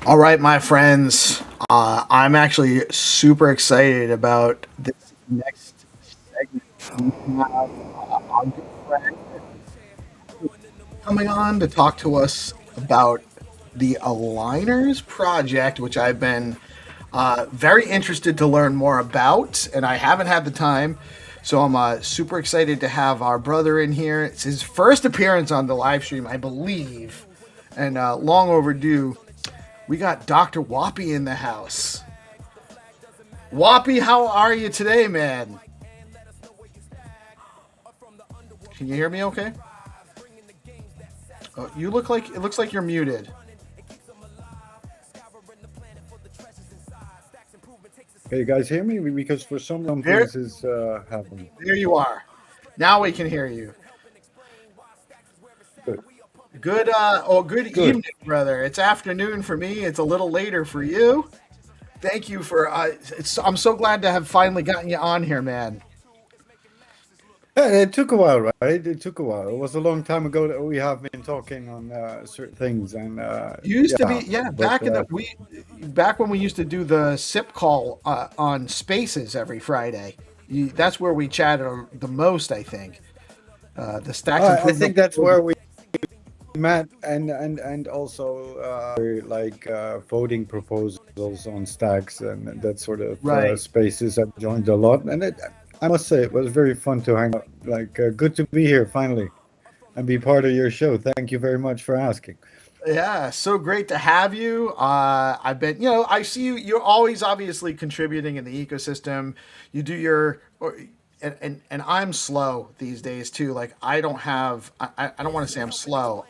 All right, my friends. I'm actually super excited about this next segment. We have our good friend coming on to talk to us about the Aligners project, which I've been very interested to learn more about, and I haven't had the time. So I'm super excited to have our brother in here. It's his first appearance on the live stream, I believe, and long overdue. We got Dr. Woppie in the house. Woppie, how are you today, man? Can you hear me okay? Oh, you look like it looks like you're muted. Can you guys hear me? Because for some There, things is happening. there you are. Now we can hear you. Good. Good Good. evening, brother. It's afternoon for me. It's a little later for you. Thank you for. I'm so glad to have finally gotten you on here, man. It took a while, right? It took a while. It was a long time ago that we have been talking on certain things, and Used to yeah, be, yeah, but back when we used to do the sip call on Spaces every Friday. That's where we chatted the most, I think. The stacks I improvement. think that's where we met, and also voting proposals on stacks and that sort of Right. spaces. I joined a lot, and I must say it was very fun to hang out. Good to be here finally and be part of your show. Thank you very much for asking. Yeah, so great to have you. I've been, I see you. You're always obviously contributing in the ecosystem. You do and I'm slow these days too. Like I don't have, I don't want to say I'm slow.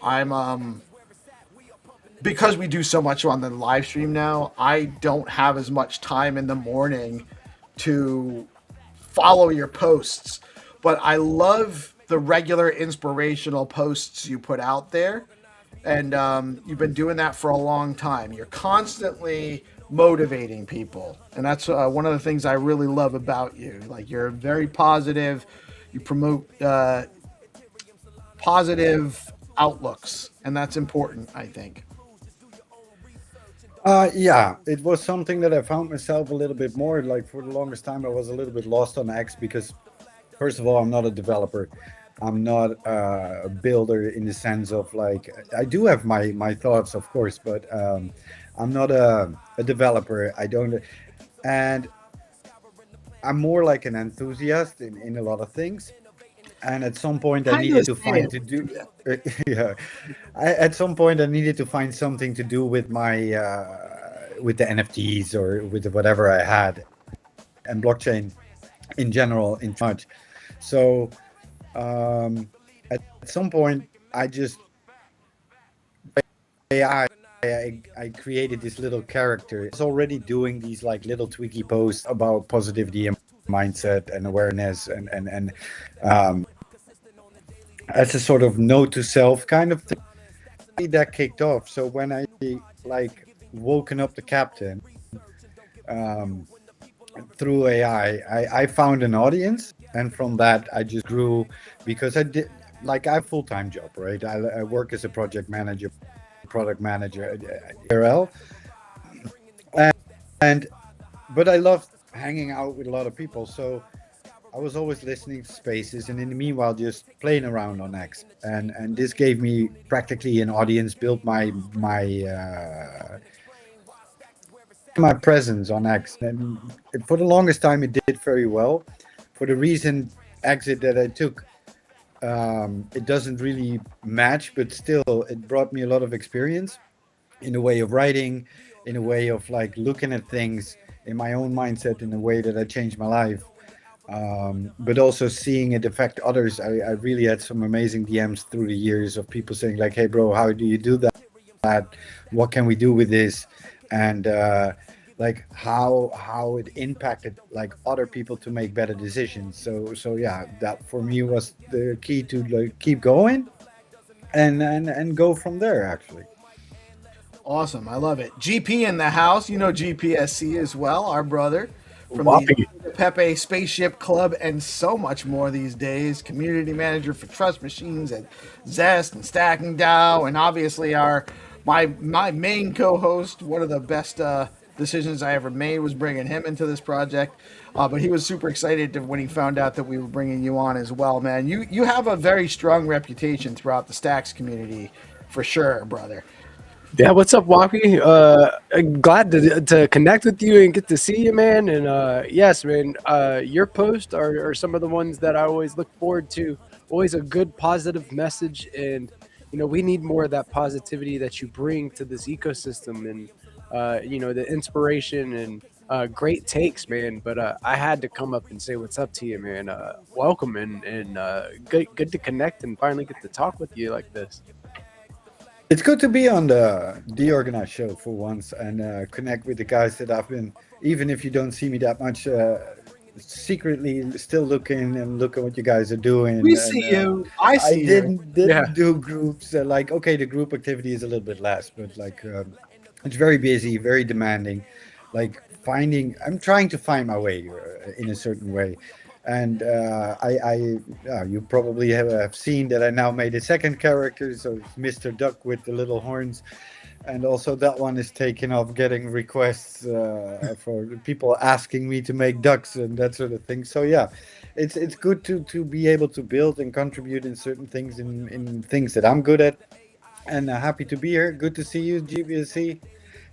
Because we do so much on the live stream now. I don't have as much time in the morning to follow your posts, but I love the regular inspirational posts you put out there, and you've been doing that for a long time. You're constantly motivating people, and that's one of the things I really love about you. Like you're very positive. You promote positive outlooks, and that's important, I think. Yeah, it was something that I found myself a little bit more like for the longest time. I was a little bit lost on X because, first of all, I'm not a developer. I'm not a builder in the sense of like I do have my thoughts, of course, but I'm not a developer. I don't, and I'm more like an enthusiast in a lot of things. And at some point, I Kind of needed the to find same. to do. Yeah, at some point, I needed to find something to do with my with the NFTs or with whatever I had and blockchain in general in much. So at some point, I just AI. I created this little character. It's already doing these like little tweaky posts about positivity and mindset and awareness and um, as a sort of note to self kind of thing that kicked off. So when I like woken up the captain um, through AI, I found an audience, and from that I just grew because I did like I have a full time job, right? I work as a project manager, product manager at RL, and but I love hanging out with a lot of people. So I was always listening to spaces, and in the meanwhile, just playing around on X, and this gave me practically an audience, built my presence on X, and for the longest time, it did very well. For the recent exit that I took, it doesn't really match, but still, it brought me a lot of experience in a way of writing, in a way of like looking at things in my own mindset, in a way that I changed my life. But also seeing it affect others. I really had some amazing DMs through the years of people saying like, "Hey, bro, how do you do that? What can we do with this?" And like how it impacted like other people to make better decisions. So yeah, that for me was the key to like keep going and go from there. Actually, Awesome. I love it. GP in the house. You know GPSC as well, our brother from the Woppie. Pepe Spaceship Club and so much more these days. Community manager for Trust Machines and Zest and Stacking DAO, and obviously our my main co-host. One of the best decisions I ever made was bringing him into this project. But he was super excited when he found out that we were bringing you on as well, man. You have a very strong reputation throughout the Stacks community, for sure, brother. Yeah, what's up, Woppie? Glad to connect with you and get to see you, man. And yes, man, your posts are some of the ones that I always look forward to. Always a good positive message, and we need more of that positivity that you bring to this ecosystem, and the inspiration and great takes, man. But I had to come up and say what's up to you, man. Welcome, and good to connect and finally get to talk with you like this. It's good to be on the DeOrganized show for once and connect with the guys that I've been, even if you don't see me that much, secretly still looking and look at what you guys are doing. We And see you. I I see you. didn't Yeah. do groups. Like, okay, the group activity is a little bit less, but like it's very busy, very demanding. Like I'm trying to find my way in a certain way. And you probably have seen that I now made a second character, so it's Mr. Duck with the little horns, and also that one is taking off, getting requests for people asking me to make ducks and that sort of thing. So yeah, it's good to be able to build and contribute in certain things in things that I'm good at, and happy to be here. Good to see you, GBSC.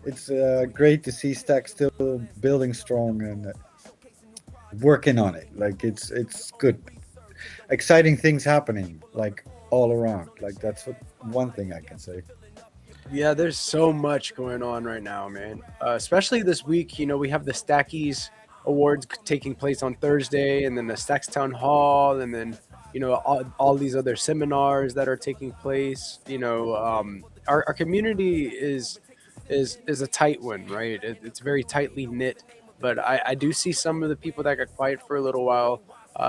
It's great to see Stack still building strong and working on it. Like it's good, exciting things happening like all around. Like that's one thing I can say. Yeah, there's so much going on right now, man. Especially this week, we have the Stackies Awards taking place on Thursday, and then the Stacks Town Hall, and then all these other seminars that are taking place. Our community is a tight one, right? It's very tightly knit, but I do see some of the people that got quiet for a little while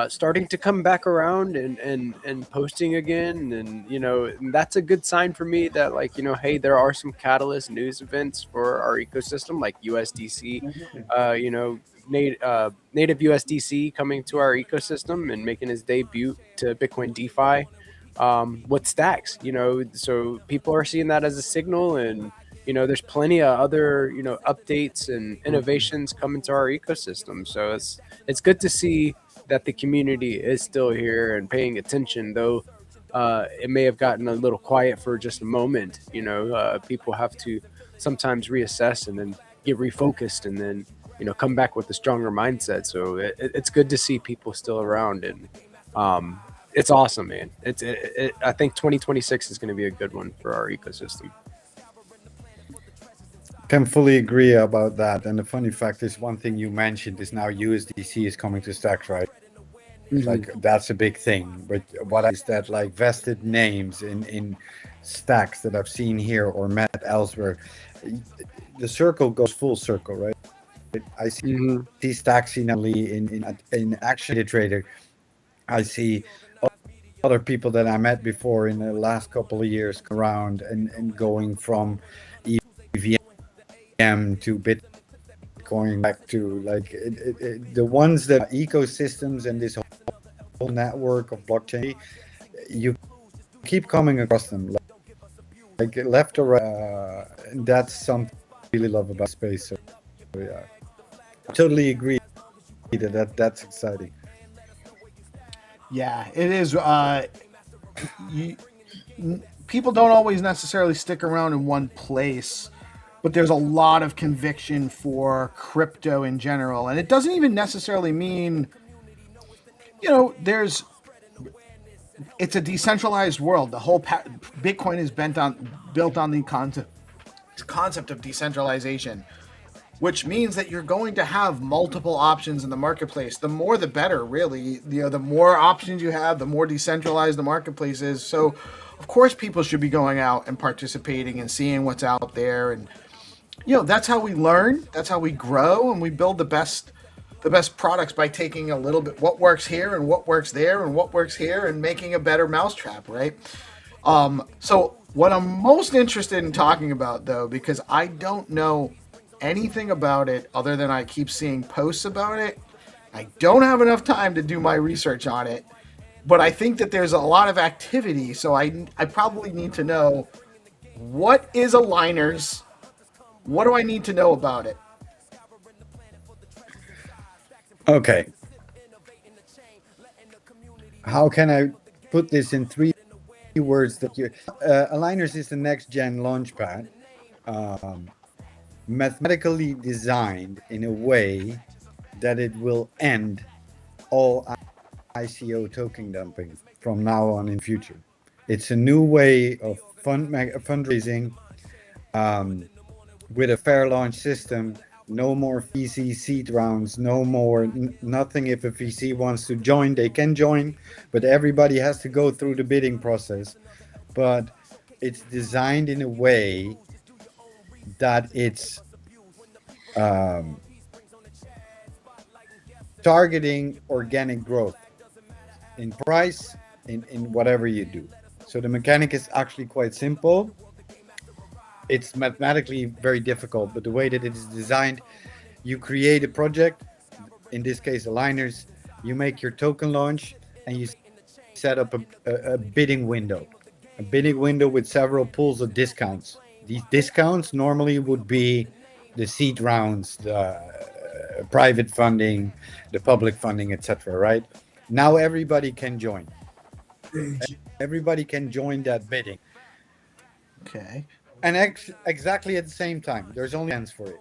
starting to come back around and posting again, and and that's a good sign for me that, like, hey, there are some catalyst news events for our ecosystem, like USDC, native USDC coming to our ecosystem and making his debut to Bitcoin DeFi with Stacks. So people are seeing that as a signal, and there's plenty of other updates and innovations coming to our ecosystem. So it's good to see that the community is still here and paying attention, though it may have gotten a little quiet for just a moment. People have to sometimes reassess and then get refocused, and then come back with a stronger mindset. So it's good to see people still around, and it's awesome, man. I think 2026 is going to be a good one for our ecosystem. Can fully agree about that. And the funny fact is, one thing you mentioned is now USDC is coming to Stacks, right? Like that's a big thing. But what is that, like, vested names in Stacks that I've seen here or met elsewhere? The circle goes full circle, right? I see Stacks not only in Action Trader. I see other people that I met before in the last couple of years around and going from EVM to Bitcoin back to like the ones that ecosystems and this whole network of blockchain, you keep coming across them like left or right. And that's something I really love about space. So yeah, totally agree that's exciting. Yeah, it is. You, People don't always necessarily stick around in one place, but there's a lot of conviction for crypto in general, and it doesn't even necessarily mean there's. It's a decentralized world. The whole Bitcoin is built on the concept of decentralization, which means that you're going to have multiple options in the marketplace. The more, the better, really. The more options you have, the more decentralized the marketplace is. So, of course, people should be going out and participating and seeing what's out there. And that's how we learn. That's how we grow, and we build the best products by taking a little bit what works here and what works there and what works here and making a better mousetrap, right? So, what I'm most interested in talking about, though, because I don't know anything about it other than I keep seeing posts about it. I don't have enough time to do my research on it, but I think that there's a lot of activity, so I probably need to know What is AlignerZ? What do I need to know about it? Okay. How can I put this in 3 words that you AlignerZ is the next gen launchpad, mathematically designed in a way that it will end all ICO token dumping from now on in future. It's a new way of fundraising, with a fair launch system. No more VC seed rounds, no more nothing. If a VC wants to join, they can join, but everybody has to go through the bidding process. But it's designed in a way that it's targeting organic growth in price, in whatever you do. So the mechanic is actually quite simple. It's mathematically very difficult, but the way that it is designed, you create a project, in this case AlignerZ, you make your token launch, and you set up a bidding window. A bidding window with several pools of discounts. These discounts normally would be the seed rounds, the private funding, the public funding, etc. Right? Now everybody can join. Everybody can join that bidding. Okay. And exactly at the same time, there's only hands for it.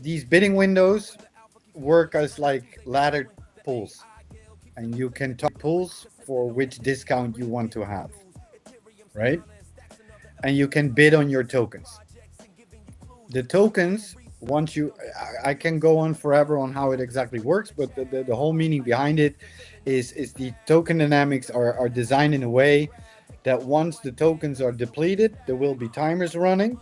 These bidding windows work as like ladder pools, and you can target pools for which discount you want to have, right? And you can bid on your tokens. The tokens, once you, I can go on forever on how it exactly works, but the whole meaning behind it is the token dynamics are designed in a way that once the tokens are depleted, there will be timers running.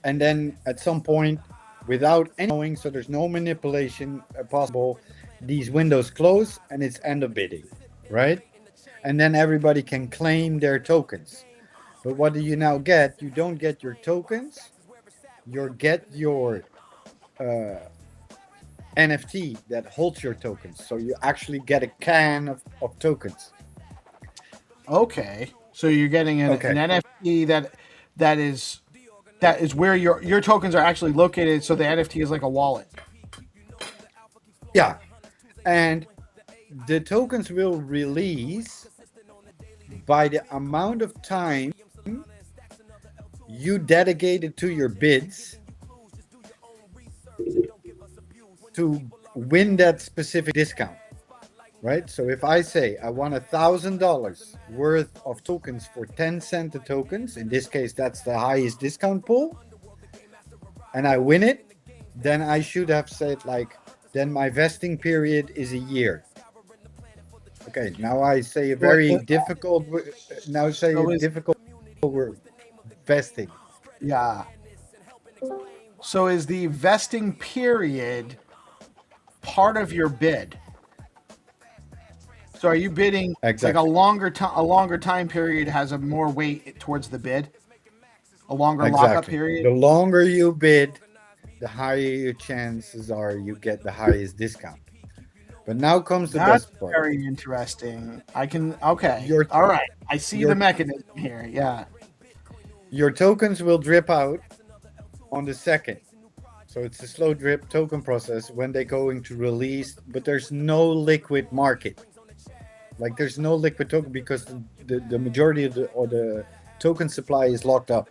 And then at some point, without any knowing, so there's no manipulation possible, these windows close and it's end of bidding, right? And then everybody can claim their tokens. But what do you now get? You don't get your tokens, you get your NFT that holds your tokens. So you actually get a can of tokens. Okay. So you're getting an NFT that is where your tokens are actually located. So the NFT is like a wallet. Yeah. And the tokens will release by the amount of time you dedicated to your bids to win that specific discount, right? So if I say I want $1,000 worth of tokens for 10 cent a tokens, in this case that's the highest discount pool, and I win it, then I should have said like, then my vesting period is a year. Okay, now I say a very difficult. Now say a difficult word. Vesting. Yeah. So is the vesting period part of your bid? So are you bidding Exactly. like a longer time period has a more weight towards the bid? A longer lockup period? The longer you bid, the higher your chances are you get the highest discount. But now comes the That's best part. very interesting. Okay. Your All right. I see your the mechanism here. Yeah. your tokens will drip out on the second. So it's a slow drip token process when they're going to release, but there's no liquid market. Like there's no liquid token because the majority of the token supply is locked up.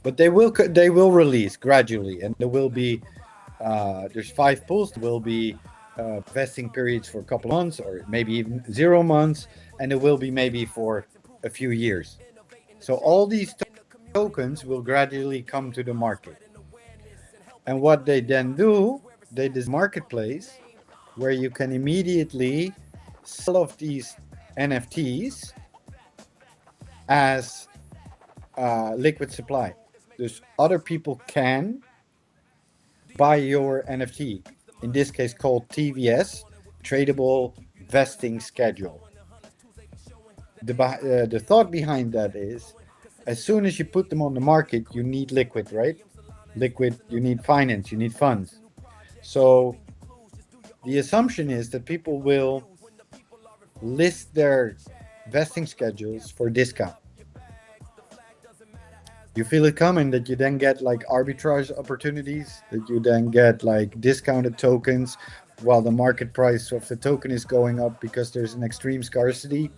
But they will release gradually, and there will be there's 5 pools. There will be vesting periods for a couple months, or maybe even 0 months, and it will be maybe for a few years. So all these tokens will gradually come to the market. And what they then do, they this marketplace where you can immediately sell off these NFTs as liquid supply. There's other people can buy your NFT, in this case called TVS, Tradable Vesting Schedule. The thought behind that is, as soon as you put them on the market, you need liquid, right? Liquid, you need finance, you need funds. So the assumption is that people will list their vesting schedules for discount. You feel it coming that you then get like arbitrage opportunities, that you then get like discounted tokens while the market price of the token is going up because there's an extreme scarcity,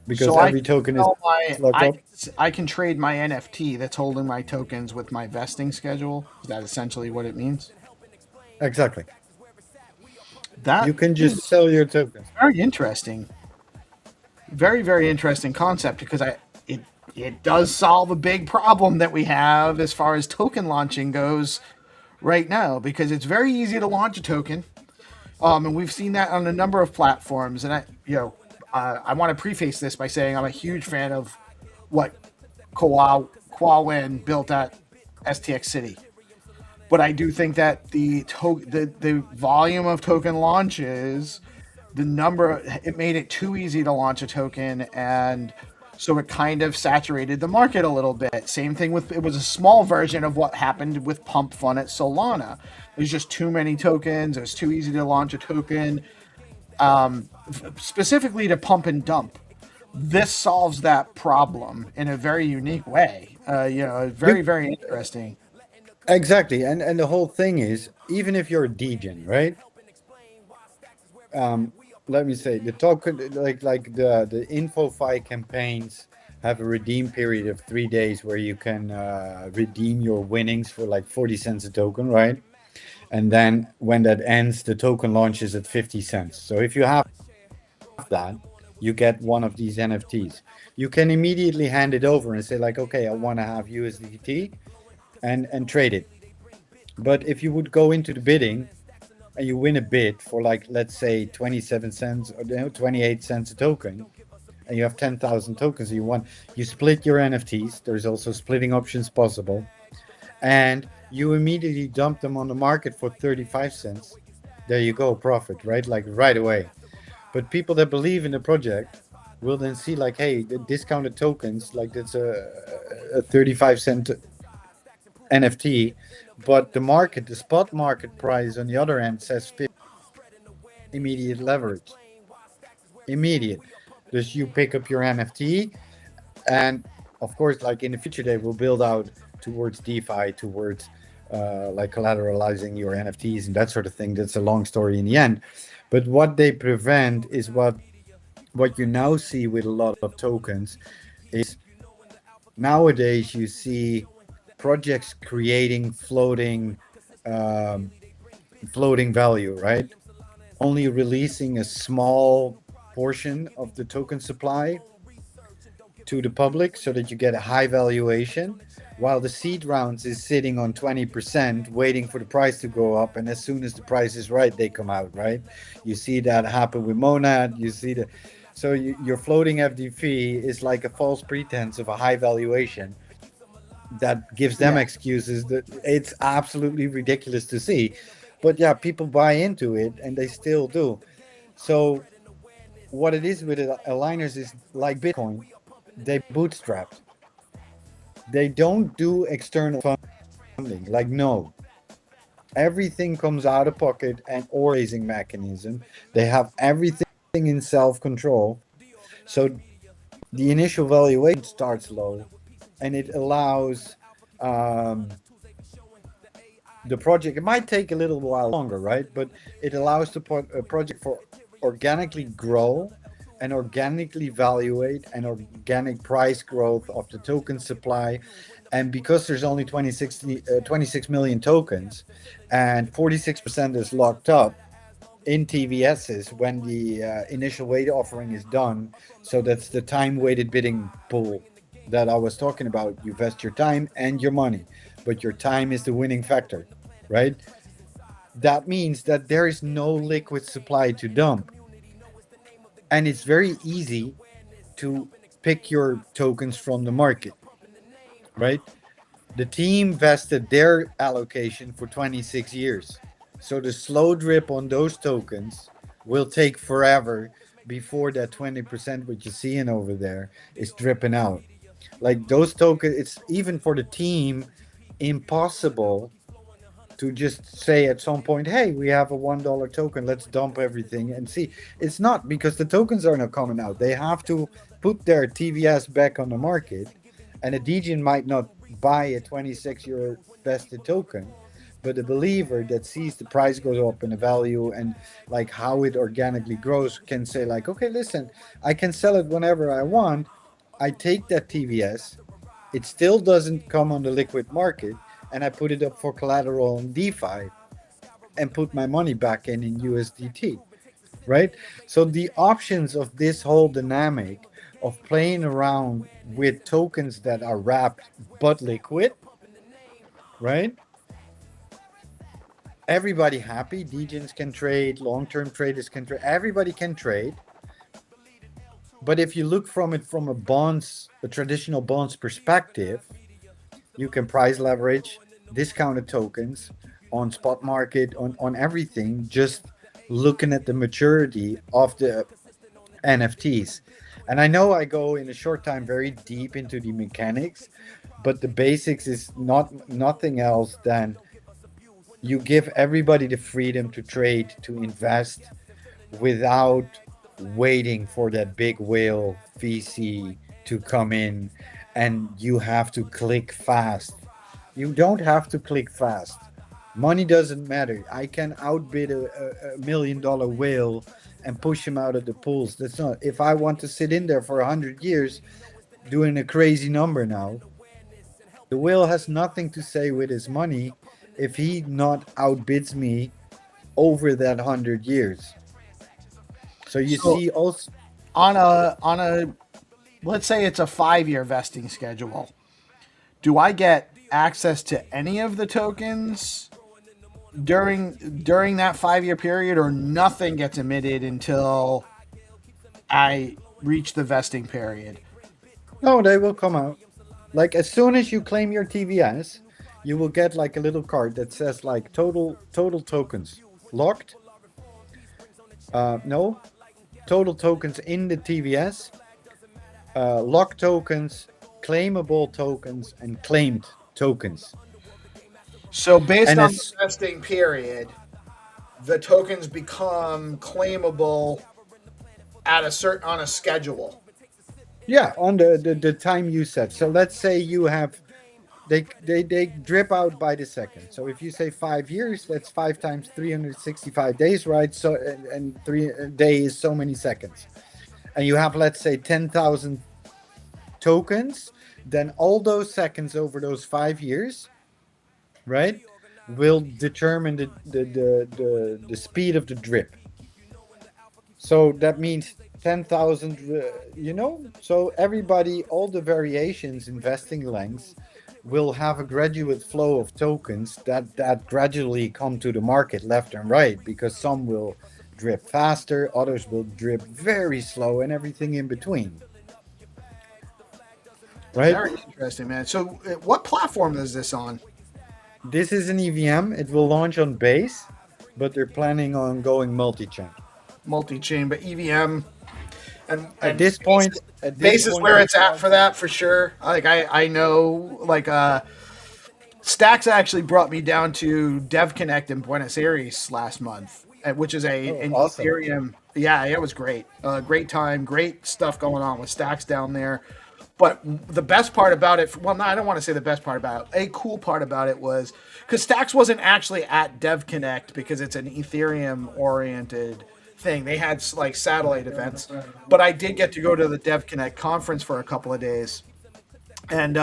because So I every can token is sell my locked up. I can trade my NFT that's holding my tokens with my vesting schedule. Is that essentially what it means? Exactly. That You can is just sell your tokens. very interesting. Very, very interesting concept because it it does solve a big problem that we have as far as token launching goes right now, because it's very easy to launch a token. And we've seen that on a number of platforms. And I want to preface this by saying I'm a huge fan of what Huawei built at STX City. But I do think that the volume of token launches, it made it too easy to launch a token, and so it kind of saturated the market a little bit. Same thing with, it was a small version of what happened with Pump Fun at Solana. There's just too many tokens. It was too easy to launch a token, specifically to pump and dump. This solves that problem in a very unique way. Very, You very interesting. exactly, and the whole thing is, even if you're a degen, right? Um, Let me say the token, like the InfoFi campaigns have a redeem period of 3 days where you can redeem your winnings for like 40 cents a token, right? And then when that ends, the token launches at 50 cents. So if you have that, you get one of these NFTs. You can immediately hand it over and say like, okay, I want to have USDT and trade it. But if you would go into the bidding and you win a bid for like, let's say 27 cents or 28 cents a token, and you have 10,000 tokens you split your NFTs. There's also splitting options possible, and you immediately dump them on the market for 35 cents. There you go, profit, right? Like right away. But people that believe in the project will then see like, hey, the discounted tokens, like that's a 35 cent NFT, but the spot market price on the other end says 50. Immediate leverage. Immediate. Just you pick up your NFT, and of course, like in the future, they will build out towards DeFi, towards like collateralizing your NFTs and that sort of thing. That's a long story in the end. But what they prevent is what you now see with a lot of tokens is nowadays you see projects creating um, floating value, right? Only releasing a small portion of the token supply to the public so that you get a high valuation, while the seed rounds is sitting on 20% waiting for the price to go up, and as soon as the price is right they come out, right? You see that happen with Monad. You see the so your floating FDP is like a false pretense of a high valuation that gives them Yeah. excuses that it's absolutely ridiculous to see. But yeah, people buy into it and they still do. So what it is with aligners is like Bitcoin, they bootstrapped. They don't do external funding. Like no, everything comes out of pocket and or raising mechanism. They have everything in self control. So the initial valuation starts low, and it allows um, the project. It might take a little while longer, right? But it allows the project for organically grow and organically evaluate and organic price growth of the token supply. And because there's only 26 million tokens and 46% is locked up in TVSs when the initial weight offering is done. So that's the time weighted bidding pool that I was talking about. You vest your time and your money, but your time is the winning factor, right? That means that there is no liquid supply to dump. And it's very easy to pick your tokens from the market, right? The team vested their allocation for 26 years. So the slow drip on those tokens will take forever before that 20% what you're seeing over there is dripping out. Like those tokens, it's even for the team impossible to just say at some point, hey, we have a $1 token, let's dump everything and see. It's not, because the tokens are not coming out. They have to put their TVS back on the market And a degen might not buy a 26-year vested token, but a believer that sees the price goes up and the value and like how it organically grows can say like, okay, listen, I can sell it whenever I want. I take that TVS, it still doesn't come on the liquid market, and I put it up for collateral on DeFi and put my money back in USDT, right? So the options of this whole dynamic of playing around with tokens that are wrapped but liquid, right? Everybody happy. Degens can trade, long-term traders can trade, everybody can trade. But if you look from it from a traditional bonds perspective, you can price leverage, discounted tokens on spot market, on everything, just looking at the maturity of the NFTs. And I know I go in a short time very deep into the mechanics, but the basics is nothing else than you give everybody the freedom to trade, to invest without waiting for that big whale VC to come in, and you have to click fast. You don't have to click fast. Money doesn't matter. I can outbid a $1 million whale and push him out of the pools. That's not. If I want to sit in there for 100 years, doing a crazy number now, the whale has nothing to say with his money if he not outbids me over that 100 years. So you So see also. on a let's say it's a 5-year vesting schedule. Do I get access to any of the tokens during that 5-year period, or nothing gets emitted until I reach the vesting period? No, they will come out. Like as soon as you claim your TVS, you will get like a little card that says like total tokens locked. No, total tokens in the TVS, locked tokens, claimable tokens, and claimed tokens. So based And on the it's vesting period, the tokens become claimable at a certain on a schedule. yeah on the time you set. So let's say you have they drip out by the second. So if you say 5 years, that's 5 times 365 days, right? So and 3 day is so many seconds, and you have let's say 10,000 tokens, then all those seconds over those 5 years, right, will determine the speed of the drip. So that means 10,000, so everybody, all the variations in vesting lengths will have a graduate flow of tokens that gradually come to the market left and right, because some will drip faster, others will drip very slow, and everything in between, right? Very interesting, man. So, what platform is this on? This is an EVM. It will launch on Base, but they're planning on going multi-chain. Multi-chain, but EVM At and this point, base is where it's at for that for sure. Like I know like Stacks actually brought me down to DevConnect in Buenos Aires last month, which is oh, an awesome. Ethereum. Yeah, it was great. Great time, great stuff going on with Stacks down there. But the best part about it, well, no, I don't want to say the best part about it. A cool part about it was because Stacks wasn't actually at DevConnect because it's an Ethereum oriented thing. They had like satellite events, but I did get to go to the DevConnect conference for a couple of days, and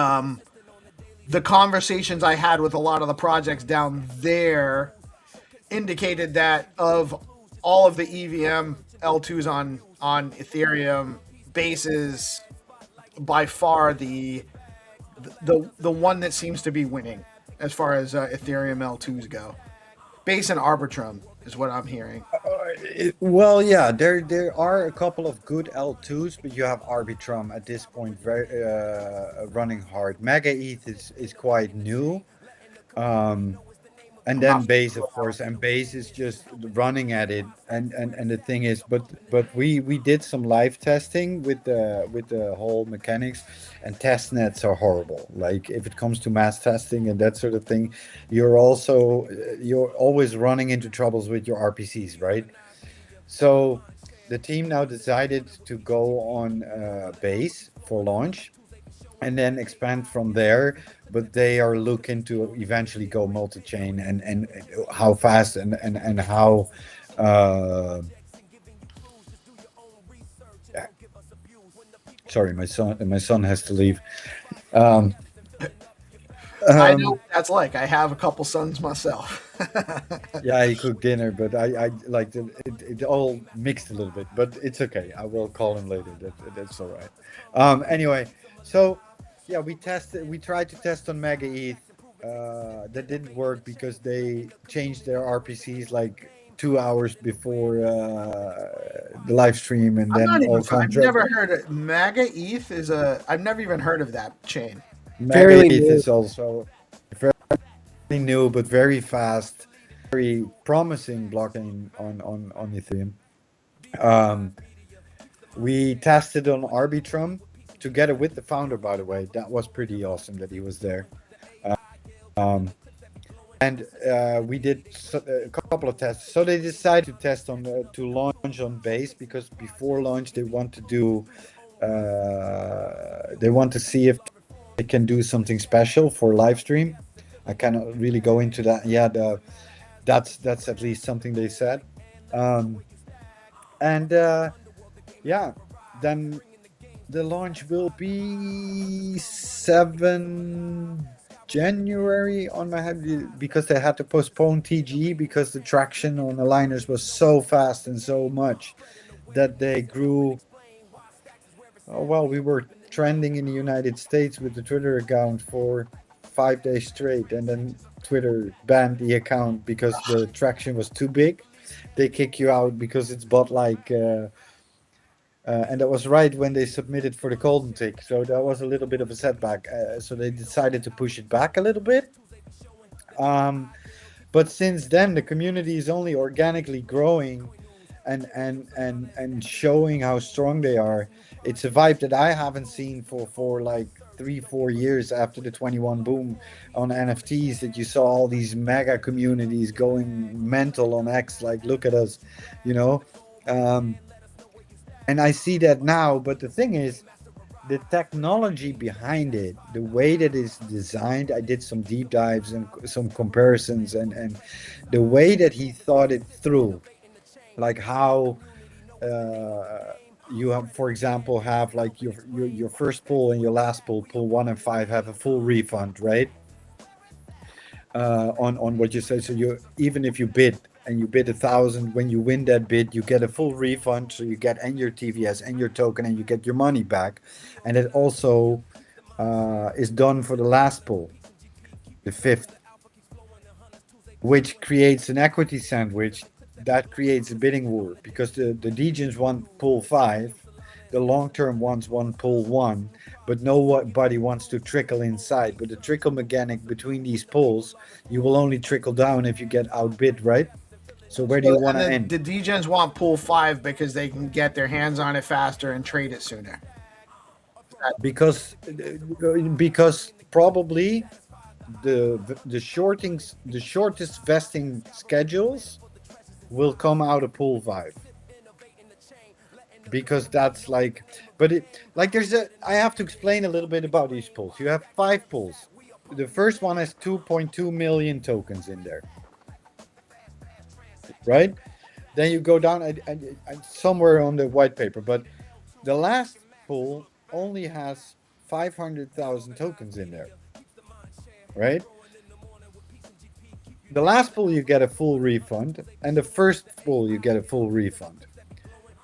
the conversations I had with a lot of the projects down there indicated that of all of the EVM L2s on Ethereum bases, by far the one that seems to be winning as far as Ethereum L2s go. Base and Arbitrum is what I'm hearing. Well, yeah, there are a couple of good L2s, but you have Arbitrum at this point very running hard. Mega ETH is quite new. Um, and I'm then not. Base, of course, and Base is just running at it. And the thing is, but we did some live testing with the whole mechanics, and test nets are horrible. Like if it comes to mass testing and that sort of thing, you're always running into troubles with your RPCs, right? So the team now decided to go on Base for launch, and then expand from there. But they are looking to eventually go multi-chain, and how fast and how. Uh, Sorry, my son has to leave. Um, I know um, what that's like. I have a couple sons myself. yeah, he cooked dinner, but I like it all mixed a little bit, but it's okay. I will call him later. That's all right. Anyway, so yeah, we tried to test on Mega ETH. That didn't work because they changed their RPCs like 2 hours before the live stream, and I'm then not even. all I've contract. never heard of MAGA ETH is a. I've never even heard of that chain. Mega Fairly ETH new. is also very new but very fast, very promising blockchain on Ethereum. Um, we tested on Arbitrum together with the founder, by the way. That was pretty awesome that he was there. Um, and we did a couple of tests. So they decided to test on to launch on base, because before launch they want to do they want to see if they can do something special for live stream. I cannot really go into that yet. That's at least something they said. Um, and yeah, then the launch will be 7 January on my head, because they had to postpone TGE because the traction on the liners was so fast and so much that they grew. Oh, well, we were trending in the United States with the Twitter account for 5 days straight, and then Twitter banned the account because the traction was too big. They kick you out because it's bot like. And that was right when they submitted for the golden tick, so that was a little bit of a setback. So they decided to push it back a little bit. But since then, the community is only organically growing, and showing how strong they are. It's a vibe that I haven't seen for like 3-4 years after the 21 boom on NFTs. That you saw all these mega communities going mental on X. Like, look at us, you know. Um, and I see that now. But the thing is, the technology behind it, the way that it's designed, I did some deep dives and some comparisons, and the way that he thought it through, like how you have, for example, have like your first pull and your last pull 1 and 5 have a full refund, right? On what you say. So you, even if you bid and you bid 1,000, when you win that bid, you get a full refund. So you get and your TVS and your token, and you get your money back. And it also is done for the last pull, the fifth, which creates an equity sandwich that creates a bidding war, because the degens want pull 5, the long-term ones want pull 1, but nobody wants to trickle inside. But the trickle mechanic between these pulls, you will only trickle down if you get outbid, right? So where do you So, want and to then end? the degens want pool 5 because they can get their hands on it faster and trade it sooner. Because probably the shortest vesting schedules will come out of pool 5, because that's like, but it, like, I have to explain a little bit about these pools. You have 5 pools. The first one has 2.2 million tokens in there, right? Then you go down somewhere on the white paper, but the last pool only has 500,000 tokens in there, right? The last pool you get a full refund, and the first pool you get a full refund.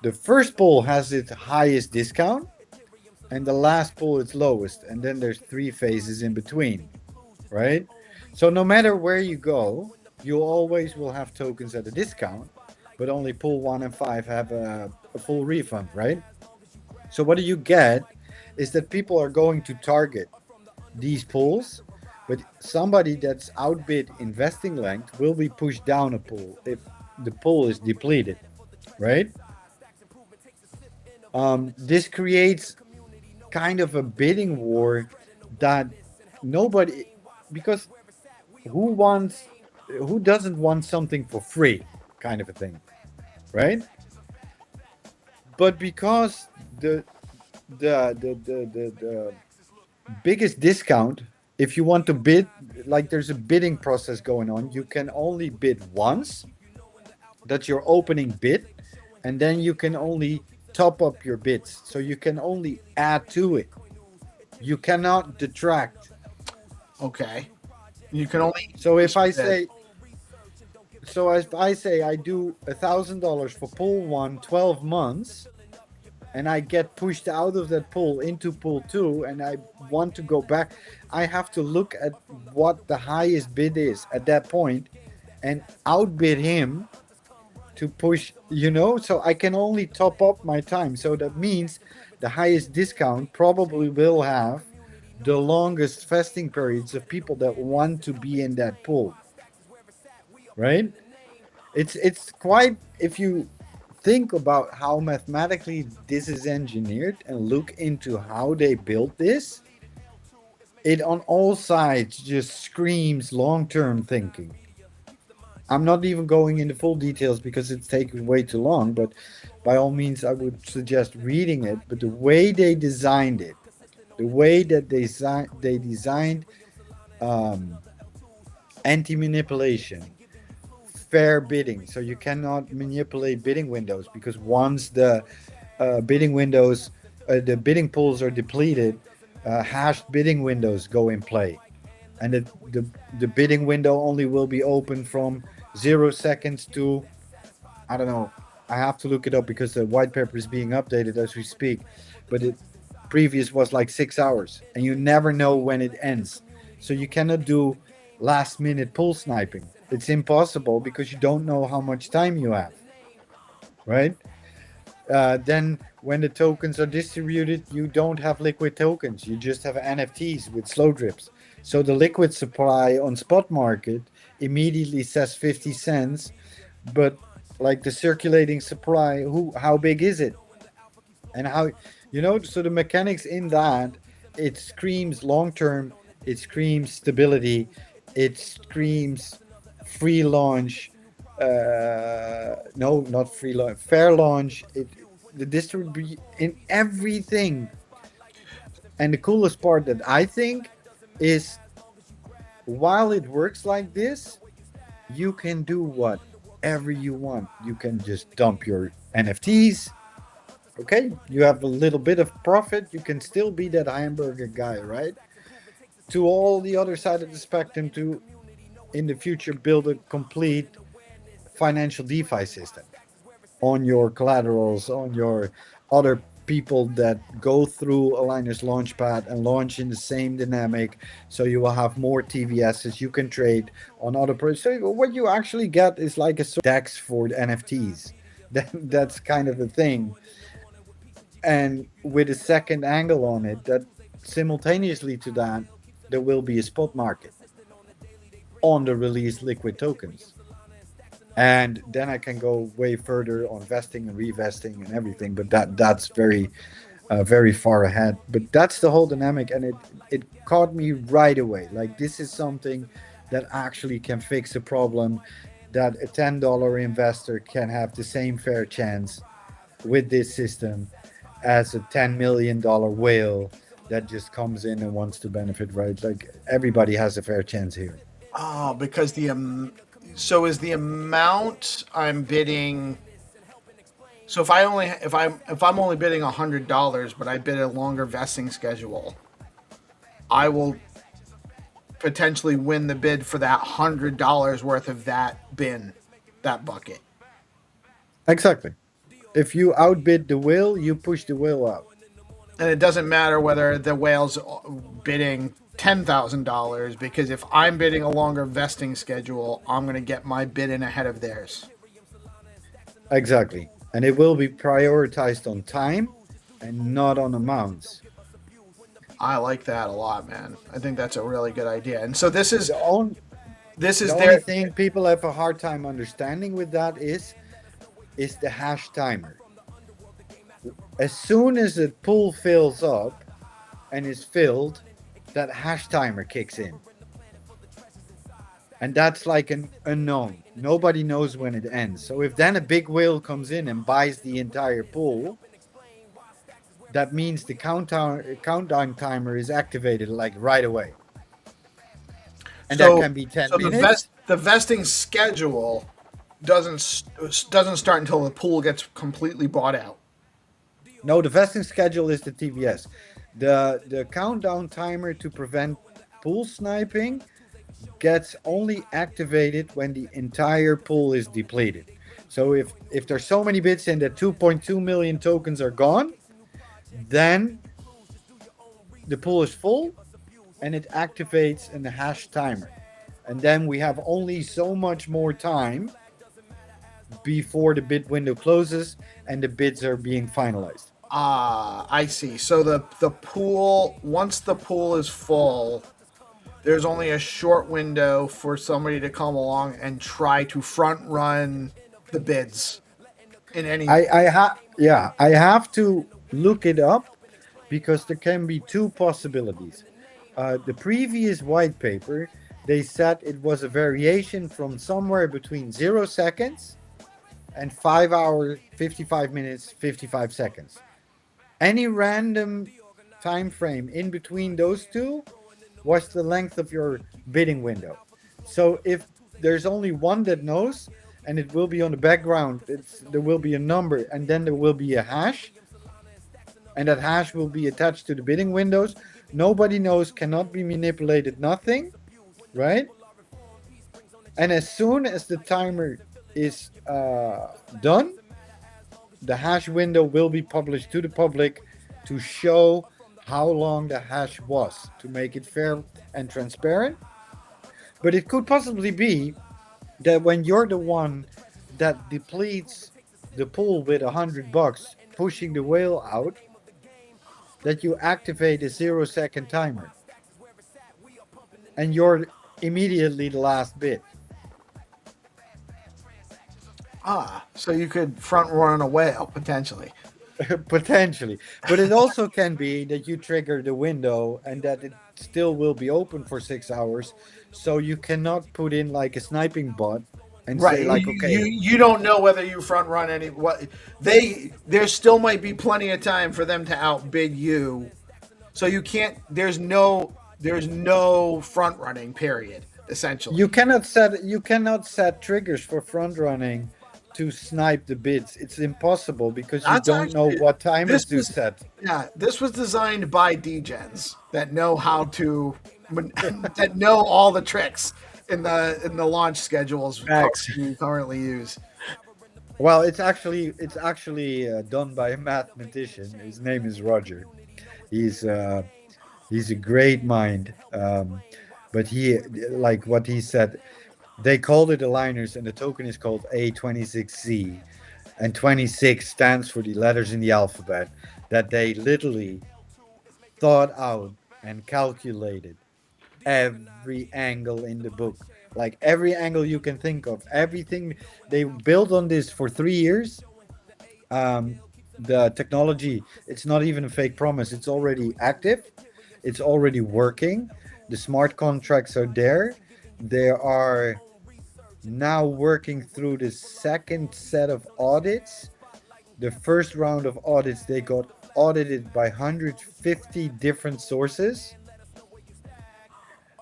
The first pool has its highest discount, and the last pool its lowest, and then there's 3 phases in between, right? So no matter where you go, you always will have tokens at a discount, but only pool 1 and 5 have a full refund, right? So what do you get is that people are going to target these pools, but somebody that's outbid investing length will be pushed down a pool if the pool is depleted, right? This creates kind of a bidding war that nobody, because who doesn't want something for free, kind of a thing, right? But because the biggest discount, if you want to bid, like there's a bidding process going on, you can only bid once. That's your opening bid. And then you can only top up your bids. So you can only add to it. You cannot detract. Okay. You can only So if I bid. say, so if I say I do $1,000 for pool one, 12 months, and I get pushed out of that pool into pool two, and I want to go back, I have to look at what the highest bid is at that point and outbid him to push, so I can only top up my time. So that means the highest discount probably will have the longest vesting periods of people that want to be in that pool, right? It's quite, if you think about how mathematically this is engineered and look into how they built this, it on all sides just screams long-term thinking. I'm not even going into full details because it's taking way too long, but by all means, I would suggest reading it. But the way they designed it, the way that they designed anti-manipulation, fair bidding, so you cannot manipulate bidding windows, because once the bidding windows, the bidding pools are depleted, hashed bidding windows go in play, and the bidding window only will be open from 0 seconds to, I don't know, I have to look it up because the white paper is being updated as we speak, but it previous was like 6 hours, and you never know when it ends. So you cannot do last minute pull sniping. It's impossible because you don't know how much time you have, right? Then when the tokens are distributed, you don't have liquid tokens. You just have NFTs with slow drips. So the liquid supply on spot market immediately says 50 cents, but like the circulating supply, how big is it? And how, so the mechanics in that, it screams long term, it screams stability, it screams free launch, no, not free launch, fair launch, the distribute in everything. And the coolest part that I think is, while it works like this, you can do whatever you want. You can just dump your NFTs. Okay, you have a little bit of profit. You can still be that hamburger guy, right? To all the other side of the spectrum, to in the future build a complete financial DeFi system on your collaterals, on your other people that go through AlignerZ Launchpad and launch in the same dynamic. So you will have more TVSs you can trade on other projects. So what you actually get is like a sort of DEX for NFTs. That's kind of the thing. And with a second angle on it, that simultaneously to that, there will be a spot market on the released liquid tokens. And then I can go way further on vesting and revesting and everything, but that's very very far ahead. But that's the whole dynamic, and it caught me right away. Like, this is something that actually can fix a problem, that a $10 investor can have the same fair chance with this system as a $10 million whale that just comes in and wants to benefit, right? Like, everybody has a fair chance here. Oh, because so is the amount I'm bidding. So if I'm only bidding $100, but I bid a longer vesting schedule, I will potentially win the bid for that $100 worth of that bucket. Exactly. If you outbid the whale, you push the whale out. And it doesn't matter whether the whale's bidding $10,000, because if I'm bidding a longer vesting schedule, I'm going to get my bid in ahead of theirs. Exactly. And it will be prioritized on time and not on amounts. I like that a lot, man. I think that's a really good idea. And so this is The only their thing people have a hard time understanding with that is the hash timer. As soon as the pool fills up and is filled, that hash timer kicks in. And that's like an unknown. Nobody knows when it ends. So if then a big whale comes in and buys the entire pool, that means the countdown timer is activated like right away, and that So can be 10 so minutes. the vesting schedule doesn't start until the pool gets completely bought out. No, the vesting schedule is the TVS. The countdown timer to prevent pool sniping gets only activated when the entire pool is depleted. So if there's so many bits in that 2.2 million tokens are gone, then the pool is full and it activates a hash timer. And then we have only so much more time before the bid window closes and the bids are being finalized. Ah, I see. So the pool, once the pool is full, there's only a short window for somebody to come along and try to front run the bids in any. I have to look it up because there can be two possibilities. The previous white paper, they said it was a variation from somewhere between 0 seconds and 5 hours, 55 minutes, 55 seconds. Any random time frame in between those two was the length of your bidding window. So if there's only one that knows, and it will be on the background, there will be a number, and then there will be a hash, and that hash will be attached to the bidding windows. Nobody knows, cannot be manipulated, nothing, right? And as soon as the timer is done, the hash window will be published to the public to show how long the hash was, to make it fair and transparent. But it could possibly be that when you're the one that depletes the pool with $100, pushing the whale out, that you activate a 0 second timer and you're immediately the last bid. Ah, so you could front run a whale potentially. Potentially. But it also can be that you trigger the window and that it still will be open for 6 hours. So you cannot put in like a sniping bot and Right. say like, okay, You don't know whether you front run any what they there still might be plenty of time for them to outbid you. So you can't there's no front running period essentially. you cannot set triggers for front running to snipe the bids. It's impossible because you That's don't know actually what timers this to was set. yeah, this was designed by degens that know how to that know all the tricks in the launch schedules Facts. we currently use. Well, it's actually done by a mathematician. His name is Roger. He's uh, he's a great mind. But he, like what he said, they called it aligners, and the token is called A26C, and 26 stands for the letters in the alphabet that they literally thought out and calculated every angle in the book, like every angle you can think of, everything. They built on this for 3 years. um, the technology, it's not even a fake promise, it's already active, it's already working, the smart contracts are there. They are now working through the second set of audits. The first round of audits, they got audited by 150 different sources.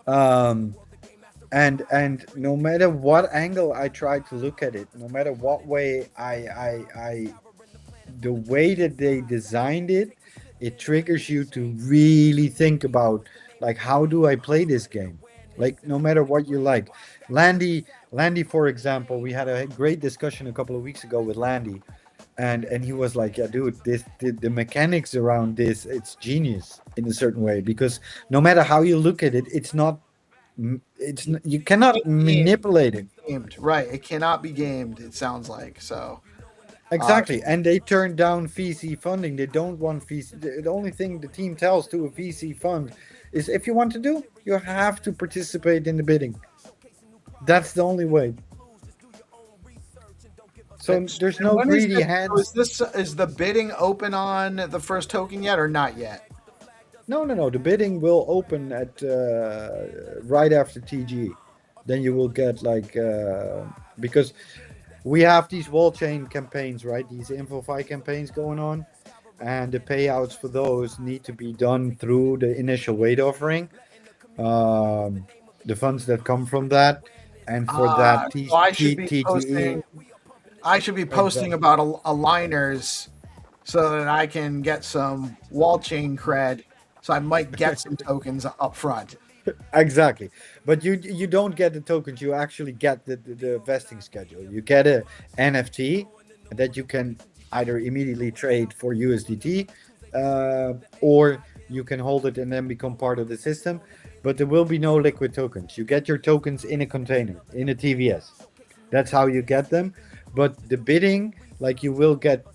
um, and no matter what angle I try to look at it, no matter what way I the way that they designed it, it triggers you to really think about, like, how do I play this game? Like, no matter what you like. Landy, for example, we had a great discussion a couple of weeks ago with Landy, and he was like, yeah, dude, the mechanics around this, it's genius in a certain way, because no matter how you look at it, you cannot manipulate it. Gamed, right? It cannot be gamed. It sounds like so. Uh, Exactly, and they turned down VC funding. They don't want VC. The only thing the team tells to a VC fund is, if you want to do, you have to participate in the bidding. That's the only way. So there's and no when is greedy this? So hands. is the bidding open on the first token yet or not yet? No, no, no. The bidding will open at right after TG. Then you will get like because we have these wall chain campaigns, right? These InfoFi campaigns going on. and the payouts for those need to be done through the initial weight offering, the funds that come from that, and for that So I should be TGE. posting. I should be posting Exactly. about aligners so that I can get some wall chain cred. So I might get some tokens up front. Exactly, but you don't get the tokens. You actually get the vesting schedule. You get a NFT that you can either immediately trade for USDT, or you can hold it and then become part of the system. But there will be no liquid tokens. You get your tokens in a container in a TVS. That's how you get them. But the bidding, like you will get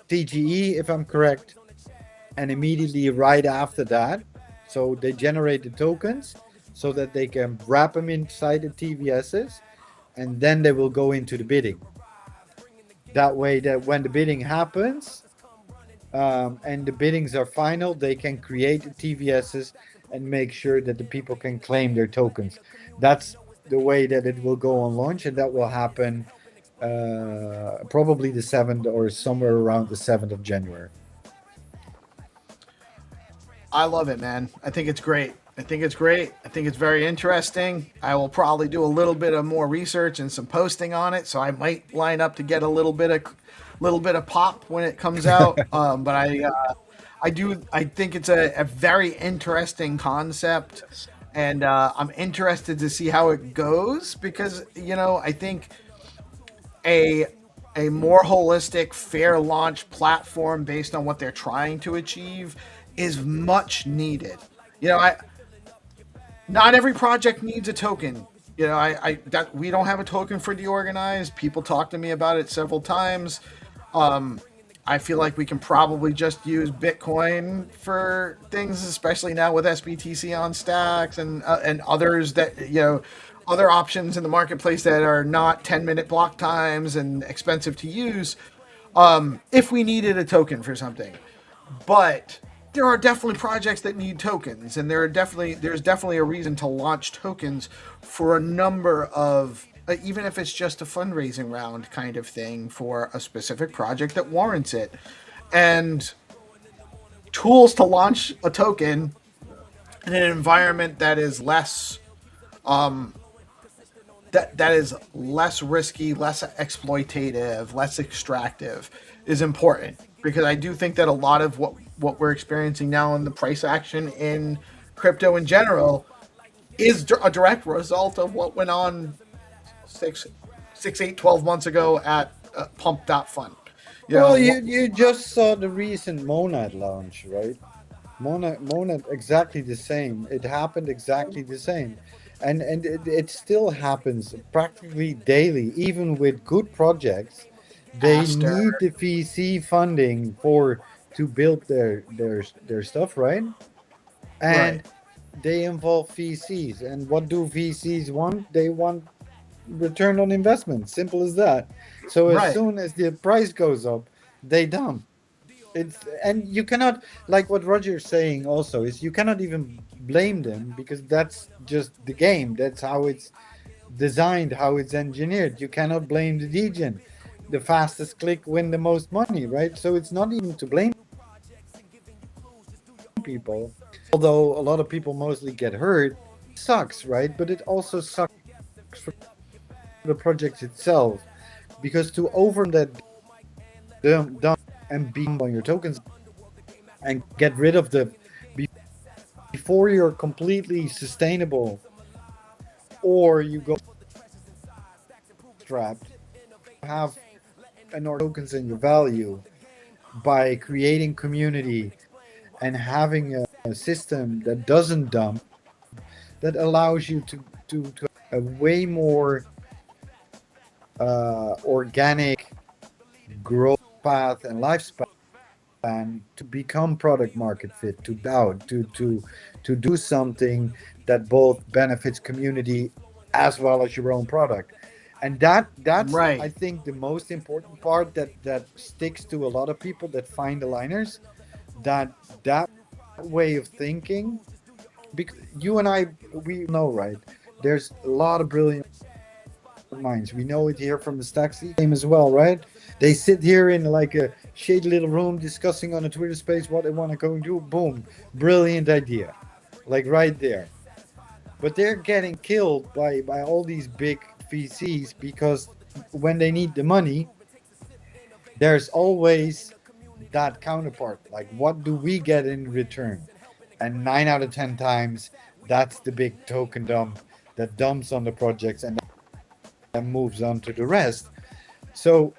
TGE if I'm correct, and immediately right after that, so they generate the tokens so that they can wrap them inside the TVSs, and then they will go into the bidding. That way, that when the bidding happens, and the biddings are final, they can create the TVSs and make sure that the people can claim their tokens. That's the way that it will go on launch, and that will happen probably the 7th or somewhere around the 7th of January. I love it, man. I think it's great. I think it's great. I think it's very interesting. I will probably do a little bit of more research and some posting on it, so I might line up to get a little bit of pop when it comes out. But I think it's a very interesting concept, and I'm interested to see how it goes because I think a a more holistic, fair launch platform based on what they're trying to achieve is much needed. I not every project needs a token. I that we don't have a token for DeOrganized. People talk to me about it several times. Um, I feel like we can probably just use Bitcoin for things, especially now with SBTC on stacks and others that other options in the marketplace that are not 10-minute block times and expensive to use. If we needed a token for something, but there are definitely projects that need tokens, and there's definitely a reason to launch tokens for a number of even if it's just a fundraising round kind of thing for a specific project that warrants it. And tools to launch a token in an environment that is less that is less risky, less exploitative, less extractive is important because I do think that a lot of what we're experiencing now in the price action in crypto in general is a direct result of what went on 12 months ago at pump.fun. Well, What, you just saw the recent Monad launch, right? Monad exactly the same. It happened exactly the same, and it still happens practically daily. Even with good projects, they Aster, need the VC funding for to build their stuff, right? right, And they involve VCs. And what do VCs want? They want return on investment. Simple as that. So as right. soon as the price goes up, they dump. It's and you cannot, like what Roger's saying also is, you cannot even blame them because that's just the game. That's how it's designed, how it's engineered. You cannot blame the degen. The fastest click win the most money, right? So it's not even to blame people. Although a lot of people mostly get hurt, sucks, right? But it also sucks for the project itself because to over that dump and beat on your tokens and get rid of the before you're completely sustainable or you go strapped, have an or tokens in your value by creating community and having a system that doesn't dump, that allows you to have a way more organic growth path and lifespan to become product market fit, to DAO, to do something that both benefits community as well as your own product. And that's I Right. think the most important part that sticks to a lot of people that find aligners, that way of thinking. Because you and I, we know, right? There's a lot of brilliant minds. We know it here from the Staxi game as well, right? They sit here in like a shady little room discussing on a Twitter space what they want to go and do. Boom, brilliant idea, like right there. But they're getting killed by all these big VCs because when they need the money, there's always that counterpart. Like, what do we get in return? And 9 out of 10 times, that's the big token dump that dumps on the projects and then moves on to the rest. So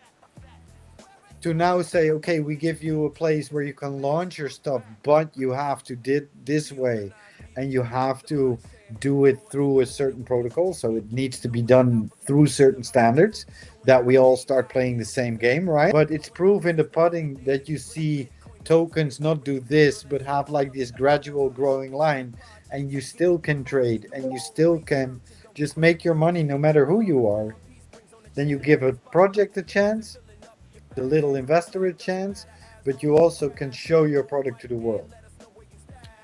to now say, okay, we give you a place where you can launch your stuff, but you have to did this way, and you have to do it through a certain protocol. So it needs to be done through certain standards that we all start playing the same game, right? But it's proof in the pudding that you see tokens not do this, but have like this gradual growing line, and you still can trade and you still can just make your money no matter who you are. Then you give a project a chance, the little investor a chance, but you also can show your product to the world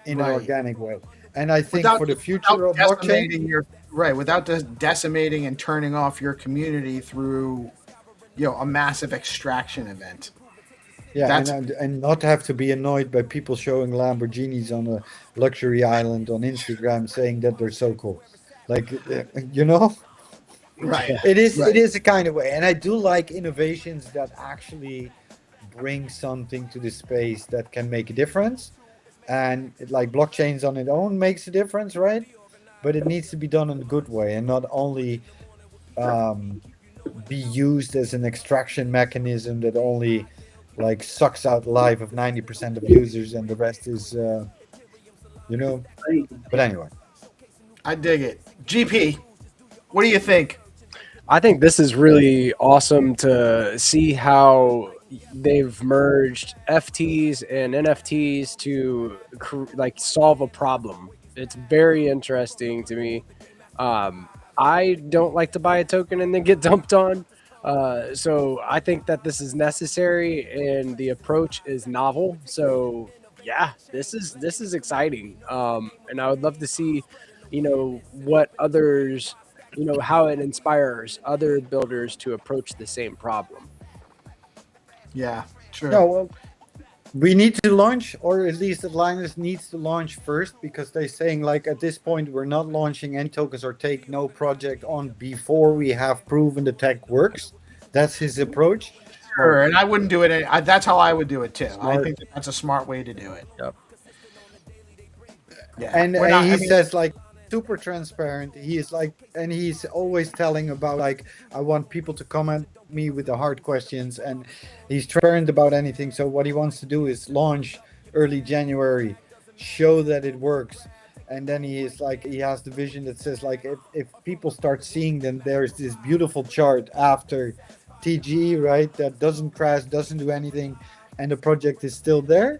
in an Right. organic way. And I think Without for the future of without blockchain, decimating your right, without decimating and turning off your community through a massive extraction event. yeah, That's and not have to be annoyed by people showing Lamborghinis on a luxury island on Instagram saying that they're so cool. Like, you know, right. it Right. is a kind of way. And I do like innovations that actually bring something to the space that can make a difference. And like blockchains on its own makes a difference, right? But it needs to be done in a good way and not only um, be used as an extraction mechanism that only like sucks out the life of 90% of users and the rest is, you know. But anyway, I dig it. GP, what do you think? I think this is really awesome to see how they've merged FTs and NFTs to like solve a problem. It's very interesting to me. I don't like to buy a token and then get dumped on. So I think that this is necessary and the approach is novel. So yeah, this is exciting. And I would love to see, what others, how it inspires other builders to approach the same problem. Yeah, true. no, well, we need to launch, or at least AlignerZ needs to launch first because they're saying like at this point we're not launching any tokens or take no project on before we have proven the tech works. That's his approach. Sure, Smart. and I wouldn't do it. That's how I would do it too. I Smart. think that's a smart way to do it. Yep. Yeah, And we're not. I he mean, says like super transparent. He is like, and he's always telling about like I want people to come at me with the hard questions, and he's transparent about anything. So what he wants to do is launch early January, show that it works, and then he is like he has the vision that says like if people start seeing, then there's this beautiful chart after TGE, right, that doesn't crash, doesn't do anything, and the project is still there.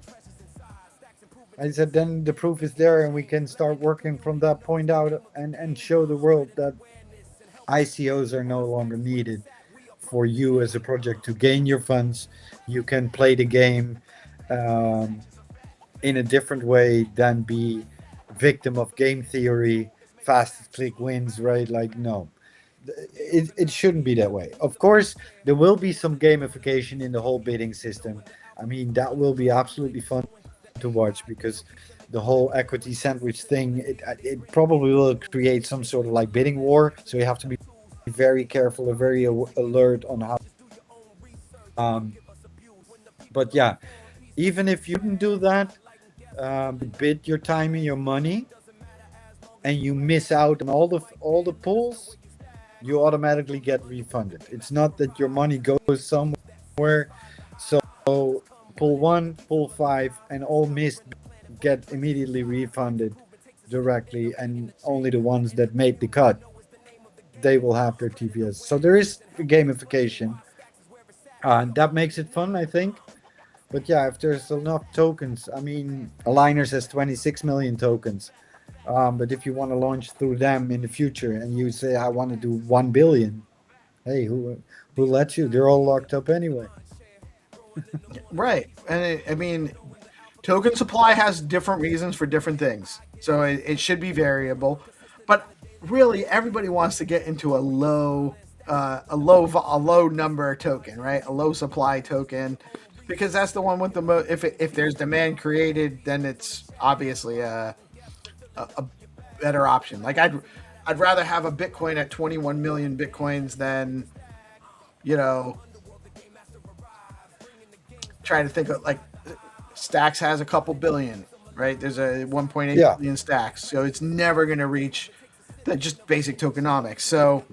I said, then the proof is there, and we can start working from that point out and show the world that ICOs are no longer needed for you as a project to gain your funds. You can play the game um, in a different way than be victim of game theory. Fastest click wins, right? Like, no, it shouldn't be that way. Of course, there will be some gamification in the whole bidding system. I mean, that will be absolutely fun to watch because the whole equity sandwich thing it probably will create some sort of like bidding war. So you have to be very careful and very alert on how. Um, but yeah, even if you didn't do that, bid your time and your money, and you miss out on all the pulls, you automatically get refunded. It's not that your money goes somewhere. So pull one, pull five, and all missed get immediately refunded directly, and only the ones that made the cut they will have their TVS. So there is gamification, and that makes it fun, I think. But yeah, if there's enough tokens, I mean, Aligners has 26 million tokens. But if you want to launch through them in the future, and you say I want to do 1 billion, hey, who lets you? They're all locked up anyway. right, and I mean, token supply has different reasons for different things, so it should be variable. But really, everybody wants to get into a low a low number token, right? A low supply token, because that's the one with the most. If there's demand created, then it's obviously a better option. Like I'd rather have a Bitcoin at 21 million Bitcoins than, you know, trying to think of like Stacks has a couple billion, right? There's a 1.8 Yeah. billion Stacks, so it's never going to reach the just basic tokenomics. So,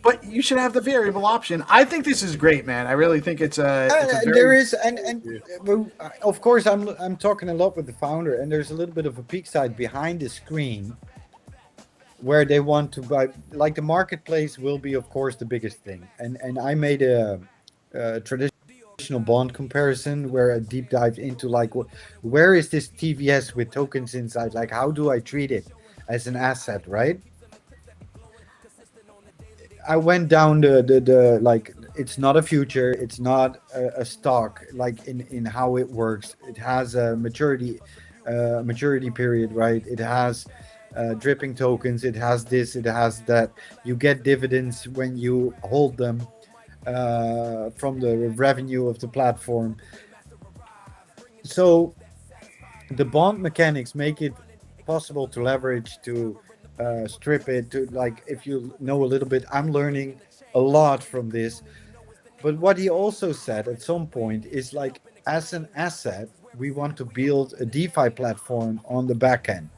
but you should have the variable option. I think this is great, man. I really think it's a very There is, of course, I'm talking a lot with the founder, and there's a little bit of a peak side behind the screen where they want to buy. Like the marketplace will be, of course, the biggest thing. And I made a traditional bond comparison where I deep dived into like where is this TVS with tokens inside? Like how do I treat it as an asset, right? I went down the like it's not a future, it's not a stock like in how it works. It has a maturity period, right? It has dripping tokens, it has this, it has that. You get dividends when you hold them from the revenue of the platform. So the bond mechanics make it possible to leverage, to strip it, to like if you know a little bit. I'm learning a lot from this. But what he also said at some point is like, as an asset, we want to build a DeFi platform on the back end.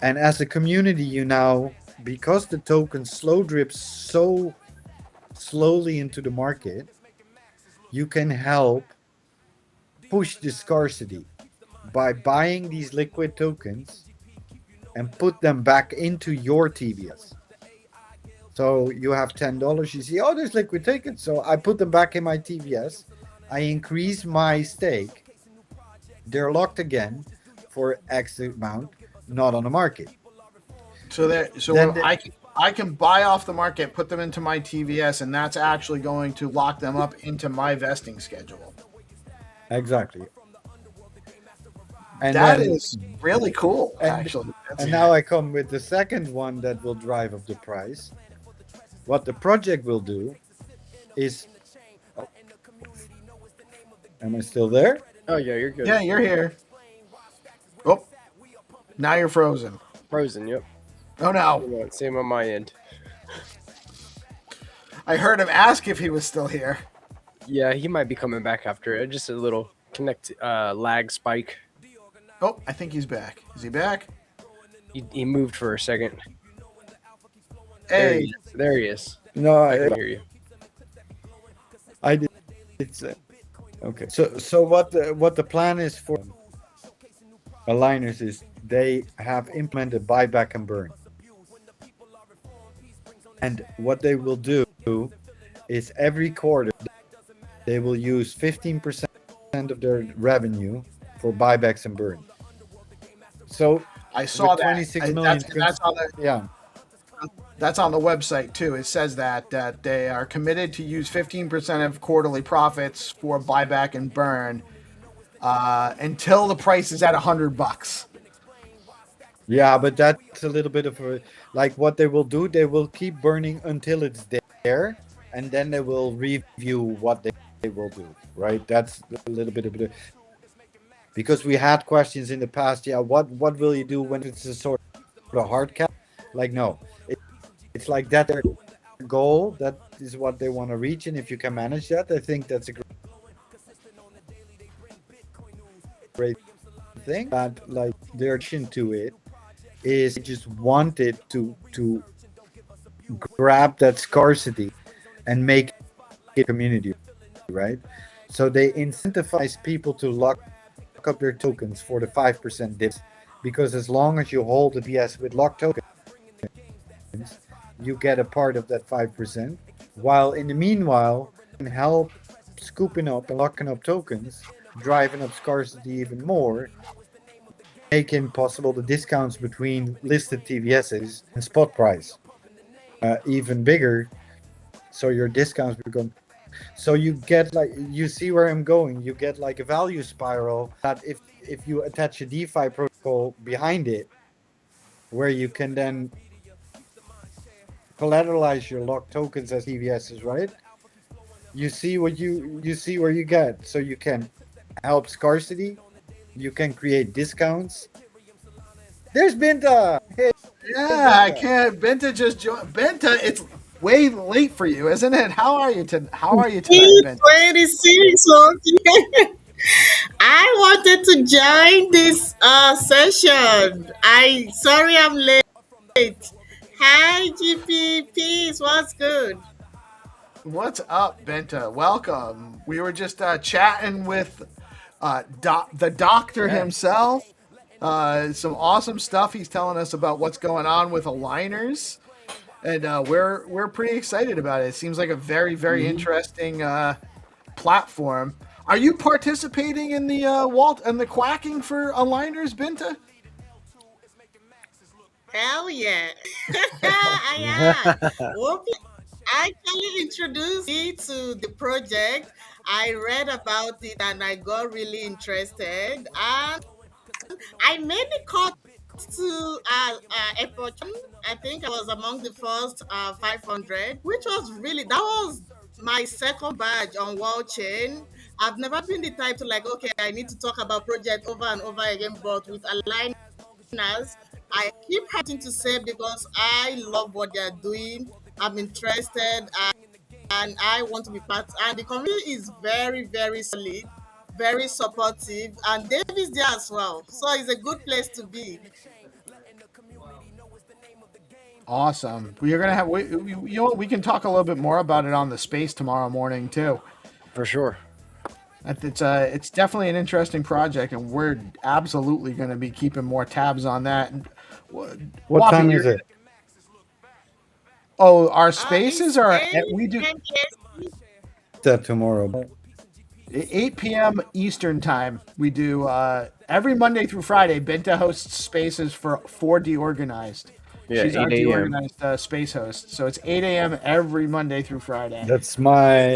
And as a community, you now, because the token slow drips so slowly into the market, you can help push the scarcity by buying these liquid tokens and put them back into your TVS. So you have $10, you see, oh, there's liquid tokens. So I put them back in my TVS. I increase my stake. They're locked again for X amount, not on the market. so Then I can buy off the market, put them into my TVS, and that's actually going to lock them up into my vesting schedule. exactly. And That then, is really cool, actually. and now I come with the second one that will drive up the price. What the project will do is, oh, am I still there? Oh yeah, you're good. Yeah, you're here. Oh, now you're frozen. Frozen. Yep. Oh no! Same on my end. I heard him ask if he was still here. Yeah, he might be coming back after it. Just a little lag spike. Oh, I think he's back. Is he back? He moved for a second. Hey, There he is. No, I can hear you. I did. It's okay. So what the plan is for aligners is they have implemented buyback and burn, and what they will do is every quarter they will use 15% of their revenue for buybacks and burn. So I saw that. 26 million. Yeah. That's on the website too. It says that they are committed to use 15% of quarterly profits for buyback and burn until the price is at $100. Yeah, but that's a little bit of a like what they will do. They will keep burning until it's there, and then they will review what they will do. Right? That's a little bit of it. Because we had questions in the past. Yeah, what will you do when it's a sort of hard cap? Like no, it's like that their goal. That is what they want to reach, and if you can manage that, I think that's a great thing. That like their addition to it is just wanted to grab that scarcity and make it a community, right? So they incentivize people to lock up their tokens for the 5% dips, because as long as you hold the PS with locked tokens, you get a part of that 5%, while in the meanwhile you can help scooping up and locking up tokens, driving up scarcity even more, making possible the discounts between listed TVSs and spot price even bigger. So your discounts become, so you get like, you see where I'm going, you get like a value spiral that if you attach a DeFi protocol behind it, where you can then collateralize your locked tokens as TVSs, right? You see you see where you get, so you can help scarcity. You can create discounts. There's Binta. Hey, Yeah, I Binta. can't. Benta just joined. Benta, it's way late for you, isn't it? How are you tonight, Benta? 26. Okay. I wanted to join this session. I sorry I'm late. Hi GP, peace. What's good? What's up, Benta? Welcome. We were just chatting with the doctor Yeah. himself. Some awesome stuff he's telling us about what's going on with aligners, and we're pretty excited about it. It seems like a very interesting platform. Are you participating in the Walt and the quacking for aligners, Binta? Hell yeah. I am. Woppie actually introduced me to the project. I read about it and I got really interested. And I made the cut to airport. I think I was among the first 500, which was really, that was my second badge on World Chain. I've never been the type to like, okay, I need to talk about project over and over again, but with aligners, I keep having to say because I love what they're doing. I'm interested and I want to be part. And the community is very solid, very supportive, and Dave is there as well. So it's a good place to be. Awesome. We are gonna have. You know what? We can talk a little bit more about it on the space tomorrow morning too. For sure. It's definitely an interesting project, and we're absolutely going to be keeping more tabs on that. What Woppie, time is it? Oh, our spaces It's are 8 we do p.m. EST. That tomorrow. 8 p.m. Eastern time. We do every Monday through Friday. Benta hosts spaces for DeOrganized. Yeah, She's our 8 a.m. DeOrganized space host. So it's 8 a.m. every Monday through Friday. That's my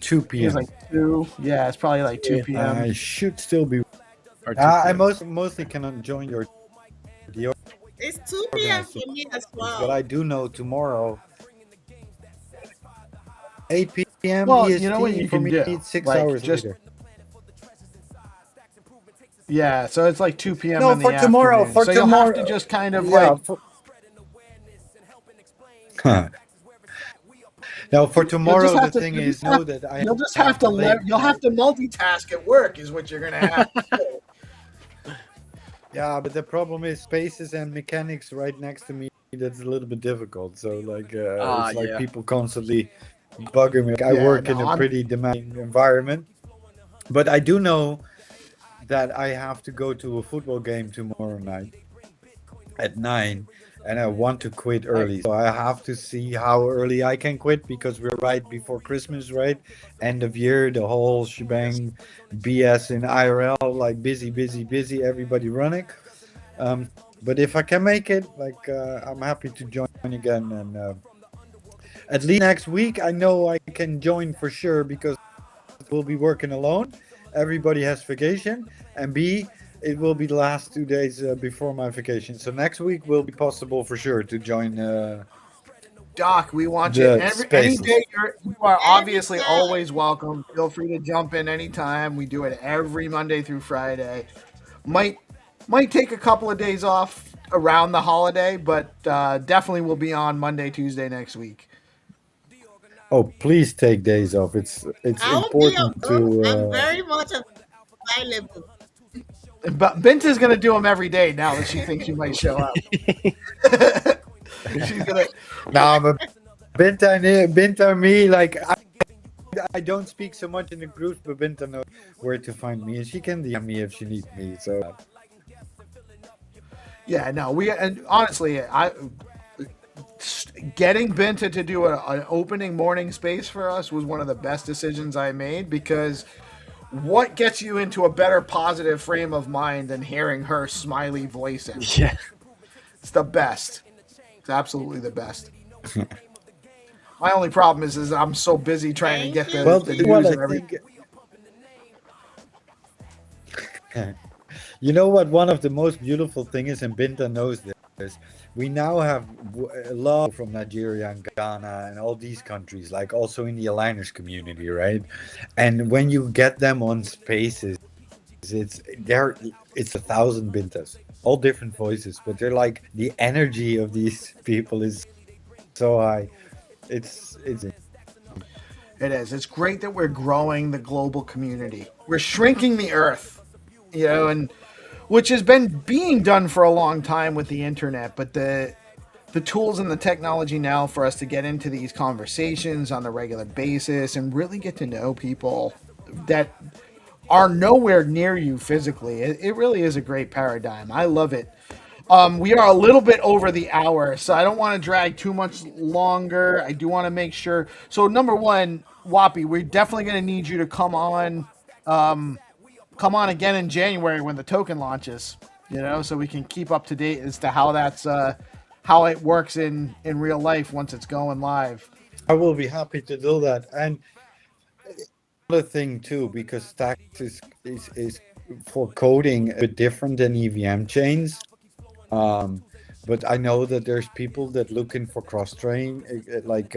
2 It's p.m. like 2. Yeah, it's probably like 2 p.m. I should still be. Or 2 I p.m. mostly cannot join your It's 2 p.m. organized for me as but I well. do know tomorrow 8 p.m. Well, EST. you know what you For can me, do? it's 6 Like, hours just later. Yeah, so it's like 2 p.m. No, in the for tomorrow. afternoon. For So you'll have to tomorrow. just kind of Yeah. like Now, for you'll just tomorrow, have the to thing you'll is, just have, know that I you'll just have to late you'll have night. to multitask at work is what you're gonna have. To do. Yeah, but the problem is spaces and mechanics right next to me. That's a little bit difficult. So, like, it's like Yeah. people constantly bugging me. Like, I Yeah, work in no, a I'm pretty demanding environment, but I do know that I have to go to a football game tomorrow night at 9, and I want to quit early. So I have to see how early I can quit because we're right before Christmas, right? End of year, the whole shebang, BS in IRL, like busy, everybody running. But if I can make it, like, I'm happy to join again. And at least next week, I know I can join for sure because we'll be working alone. Everybody has vacation, and B, it will be the last 2 days before my vacation. So next week will be possible for sure to join Doc. We want you the any spaces. day. You are obviously Anytime. always welcome. Feel free to jump in anytime. We do it every Monday through Friday. Might might take a couple of days off around the holiday, but definitely will be on Monday, Tuesday next week. Oh, please take days off. It's I will be important to. I'm very much available. But Binta's gonna do them every day now that she thinks you might show up. She's gonna. Now, but Binta and me, like I don't speak so much in the groups, but Binta knows where to find me, and she can DM me if she needs me. So Yeah, no, we and honestly, I getting Binta to do an opening morning space for us was one of the best decisions I made because what gets you into a better positive frame of mind than hearing her smiley voice? Yeah. It's the best. It's absolutely the best. My only problem is I'm so busy trying to Thank get you. well, the you know what news I and everything. think. You know what? One of the most beautiful things is, and Binta knows this. We now have a lot from Nigeria and Ghana and all these countries, like also in the aligners community, right? And when you get them on spaces, it's 1,000 bintas, all different voices, but they're like the energy of these people is so high. It's It is. It's great that we're growing the global community. We're shrinking the earth, and which has been being done for a long time with the internet, but the tools and the technology now for us to get into these conversations on a regular basis and really get to know people that are nowhere near you physically. It really is a great paradigm. I love it. We are a little bit over the hour, so I don't want to drag too much longer. I do want to make sure. So, number one, Woppie, we're definitely going to need you to come on again in January when the token launches. So we can keep up to date as to how how it works in real life once it's going live. I will be happy to do that. And another thing too, because Stacks is for coding a bit different than EVM chains. But I know that there's people that looking for cross train, like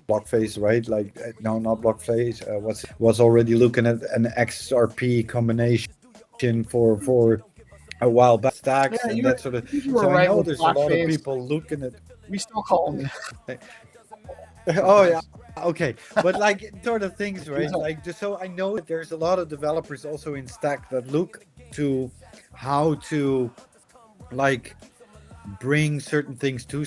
Blockface, right? Like no, not Blockface. Was already looking at an XRP combination for a while back, Stacks Yeah, and that sort of. you were So I right know with there's a lot of Blackface. people looking at. We still call them. Oh yeah, okay, but like sort of things, right? Like just so I know that there's a lot of developers also in Stack that look to how to like bring certain things to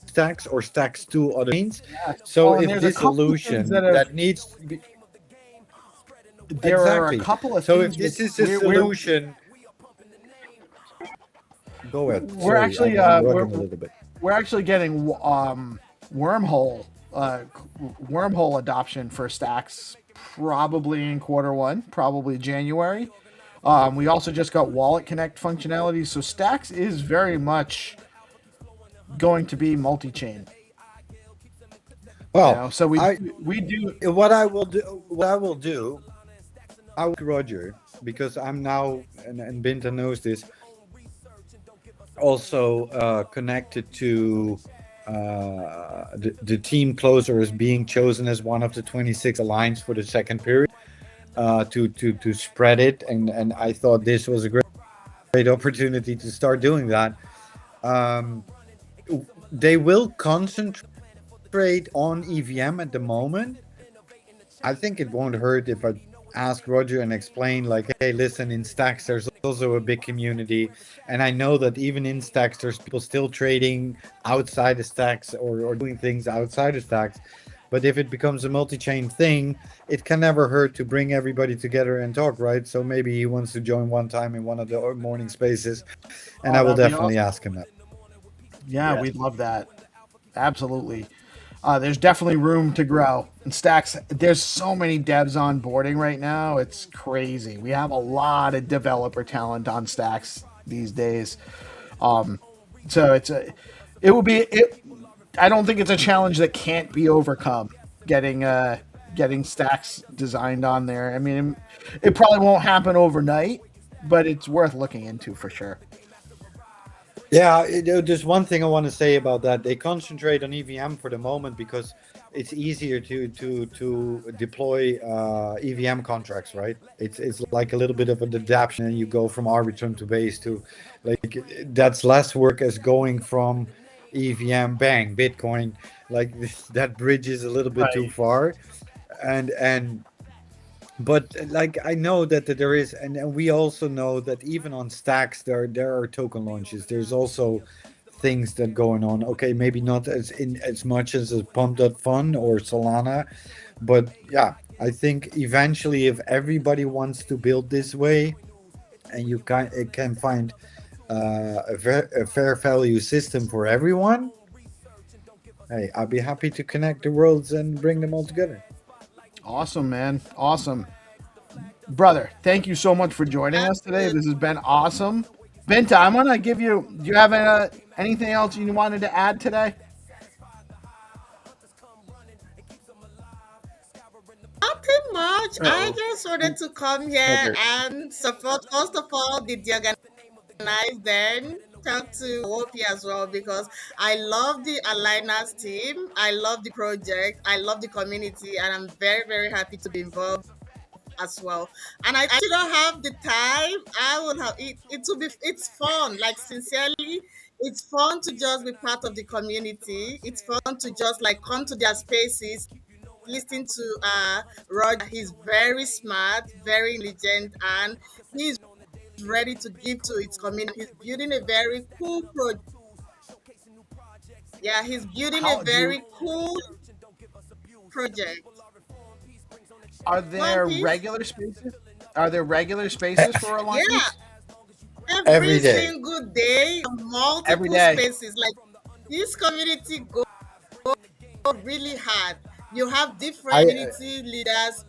Stacks or Stacks to other chains. So And if there's a this couple of things solution that have. that needs to be There are a exactly. couple of So things. if this is a we're solution, go ahead. we're Sorry, actually I'm rugging a little bit. we're actually getting wormhole uh, wormhole adoption for Stacks probably in quarter 1, probably January. We also just got Wallet Connect functionality, so Stacks is very much going to be multi-chain. Well, So I we do. what I will do, I will Roger because I'm now and Binta knows this. Also connected to the team closer is being chosen as one of the 26 aligns for the second period to spread it, and I thought this was a great opportunity to start doing that. Um, they will concentrate on EVM at the moment. I think it won't hurt if I ask Roger and explain, like, hey, listen, in Stacks, there's also a big community. And I know that even in Stacks, there's people still trading outside the Stacks or doing things outside of Stacks. But if it becomes a multi-chain thing, it can never hurt to bring everybody together and talk, right? So maybe he wants to join one time in one of the morning spaces. And I will That'd be definitely awesome. ask him that. Yeah, Yes. we'd love that. Absolutely. There's definitely room to grow. And Stacks, there's so many devs onboarding right now. It's crazy. We have a lot of developer talent on Stacks these days. So it will be it. I don't think it's a challenge that can't be overcome. Getting Stacks designed on there. I mean, it probably won't happen overnight, but it's worth looking into for sure. Yeah, there's one thing I want to say about that. They concentrate on EVM for the moment because it's easier to deploy EVM contracts, right? It's like a little bit of an adaptation, and you go from Arbitrum to Base to like that's less work as going from EVM bang Bitcoin. Like that bridge is a little bit too Right. far, and but like I know that there is, and we also know that even on Stacks there are token launches. There's also things that going on. Okay, maybe not as much as a Pump.Fun or Solana, but yeah, I think eventually if everybody wants to build this way, and you can find a fair value system for everyone. Hey, I'll be happy to connect the worlds and bring them all together. Awesome, man. Awesome. Brother, thank you so much for joining us today. This has been awesome. Binta, I'm gonna give you. Do you have anything else you wanted to add today? Nothing much. I Uh-oh. just wanted to come here Pleasure. and support, first of all, the organized then talk to Woppie as well because I love the Aligners team. I love the project. I love the community, and I'm very, very happy to be involved as well. And I actually don't have the time. I would have it. It will be. It's fun. Like sincerely, it's fun to just be part of the community. It's fun to just like come to their spaces, listen to Roger. He's very smart, very intelligent, and he's ready to give to its community. He's building a very cool project. Yeah, he's building a How do you very cool project. are Go on, there please. regular spaces? Are there regular spaces for Yeah, aligners? every Every day. single day, Every multiple day. spaces. Like this community go really hard. You have different I community leaders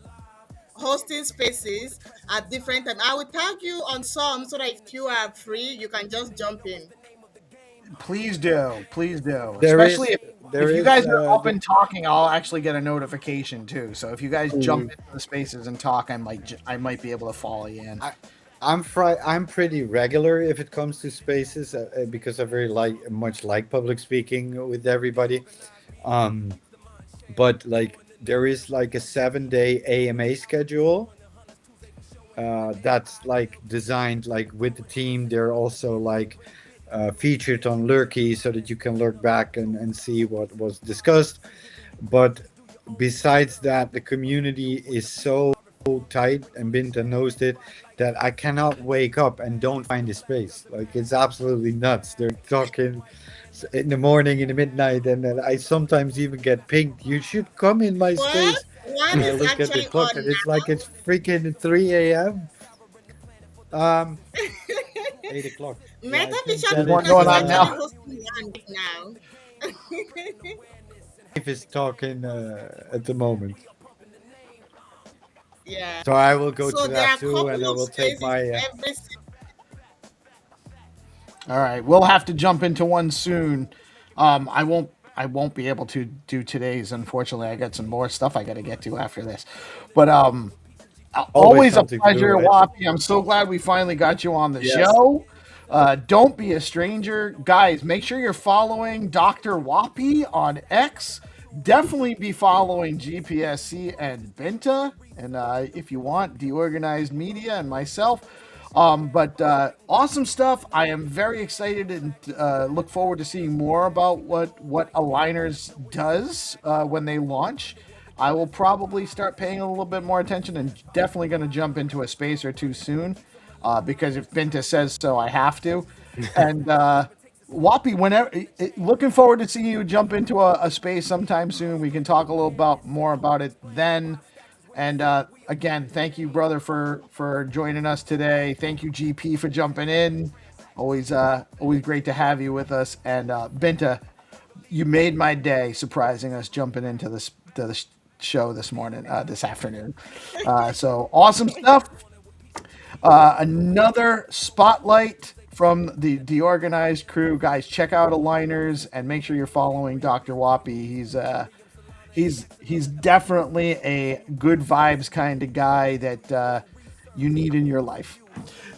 hosting spaces at different times. I will tag you on some so that if you are free, you can just jump in. Please do. Please do. there Especially is if there you is guys are up and talking, I'll actually get a notification too. So if you guys jump the into the spaces and talk, I might be able to follow you in. I'm pretty regular if it comes to spaces because I very much like public speaking with everybody. Um, but like there is like a 7-day AMA schedule that's like designed like with the team. They're also like featured on Lurky so that you can lurk back and see what was discussed. But besides that, the community is so tight, and Binta knows it, that I cannot wake up and don't find a space. Like it's absolutely nuts. They're talking in the morning, in the midnight, and then I sometimes even get pinged. You should come in my What? space, One and I is look at the actually clock, on and it's like it's freaking 3 a.m. Um, 8 o'clock. now. Yeah, I Meta think Vision that There's one it's going is on actually now. hosting one right now. Dave is talking at the moment. Yeah. So I will go to So there that are a too, couple and I of will take spaces my. every All right, we'll have to jump into one soon. I won't be able to do today's. Unfortunately, I got some more stuff I got to get to after this. But Always always a something to do, pleasure, right? Woppie. I'm so glad we finally got you on the Yes. show. Don't be a stranger, guys. Make sure you're following Dr. Woppie on X. Definitely be following GPSC and Binta, and if you want, DeOrganized Media and myself. But awesome stuff. I am very excited and look forward to seeing more about what AlignerZ does when they launch. I will probably start paying a little bit more attention and definitely going to jump into a space or two soon because if Binta says so, I have to. And Woppie, whenever looking forward to seeing you jump into a space sometime soon. We can talk a little more about it then. And again, thank you, brother, for joining us today. Thank you, GP, for jumping in. Always great to have you with us. And Binta, you made my day, surprising us jumping into the show this morning, this afternoon. So awesome stuff. Another spotlight from the DeOrganized crew, guys. Check out AlignerZ and make sure you're following Dr. Woppie. He's definitely a good vibes kind of guy that you need in your life.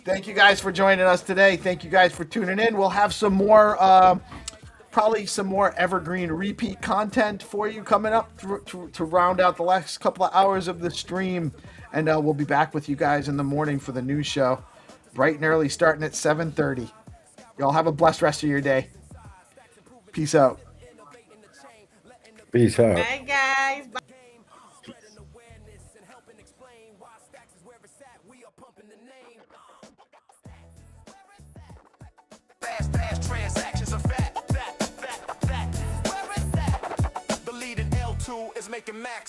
Thank you guys for joining us today. Thank you guys for tuning in. We'll have some more, probably some more evergreen repeat content for you coming up to round out the last couple of hours of the stream. And we'll be back with you guys in the morning for the news show, bright and early, starting at 7:30. Y'all have a blessed rest of your day. Peace out. Peace out. Bye, guys. Bye. Fast transactions are fact. The leading L2 is making maxes.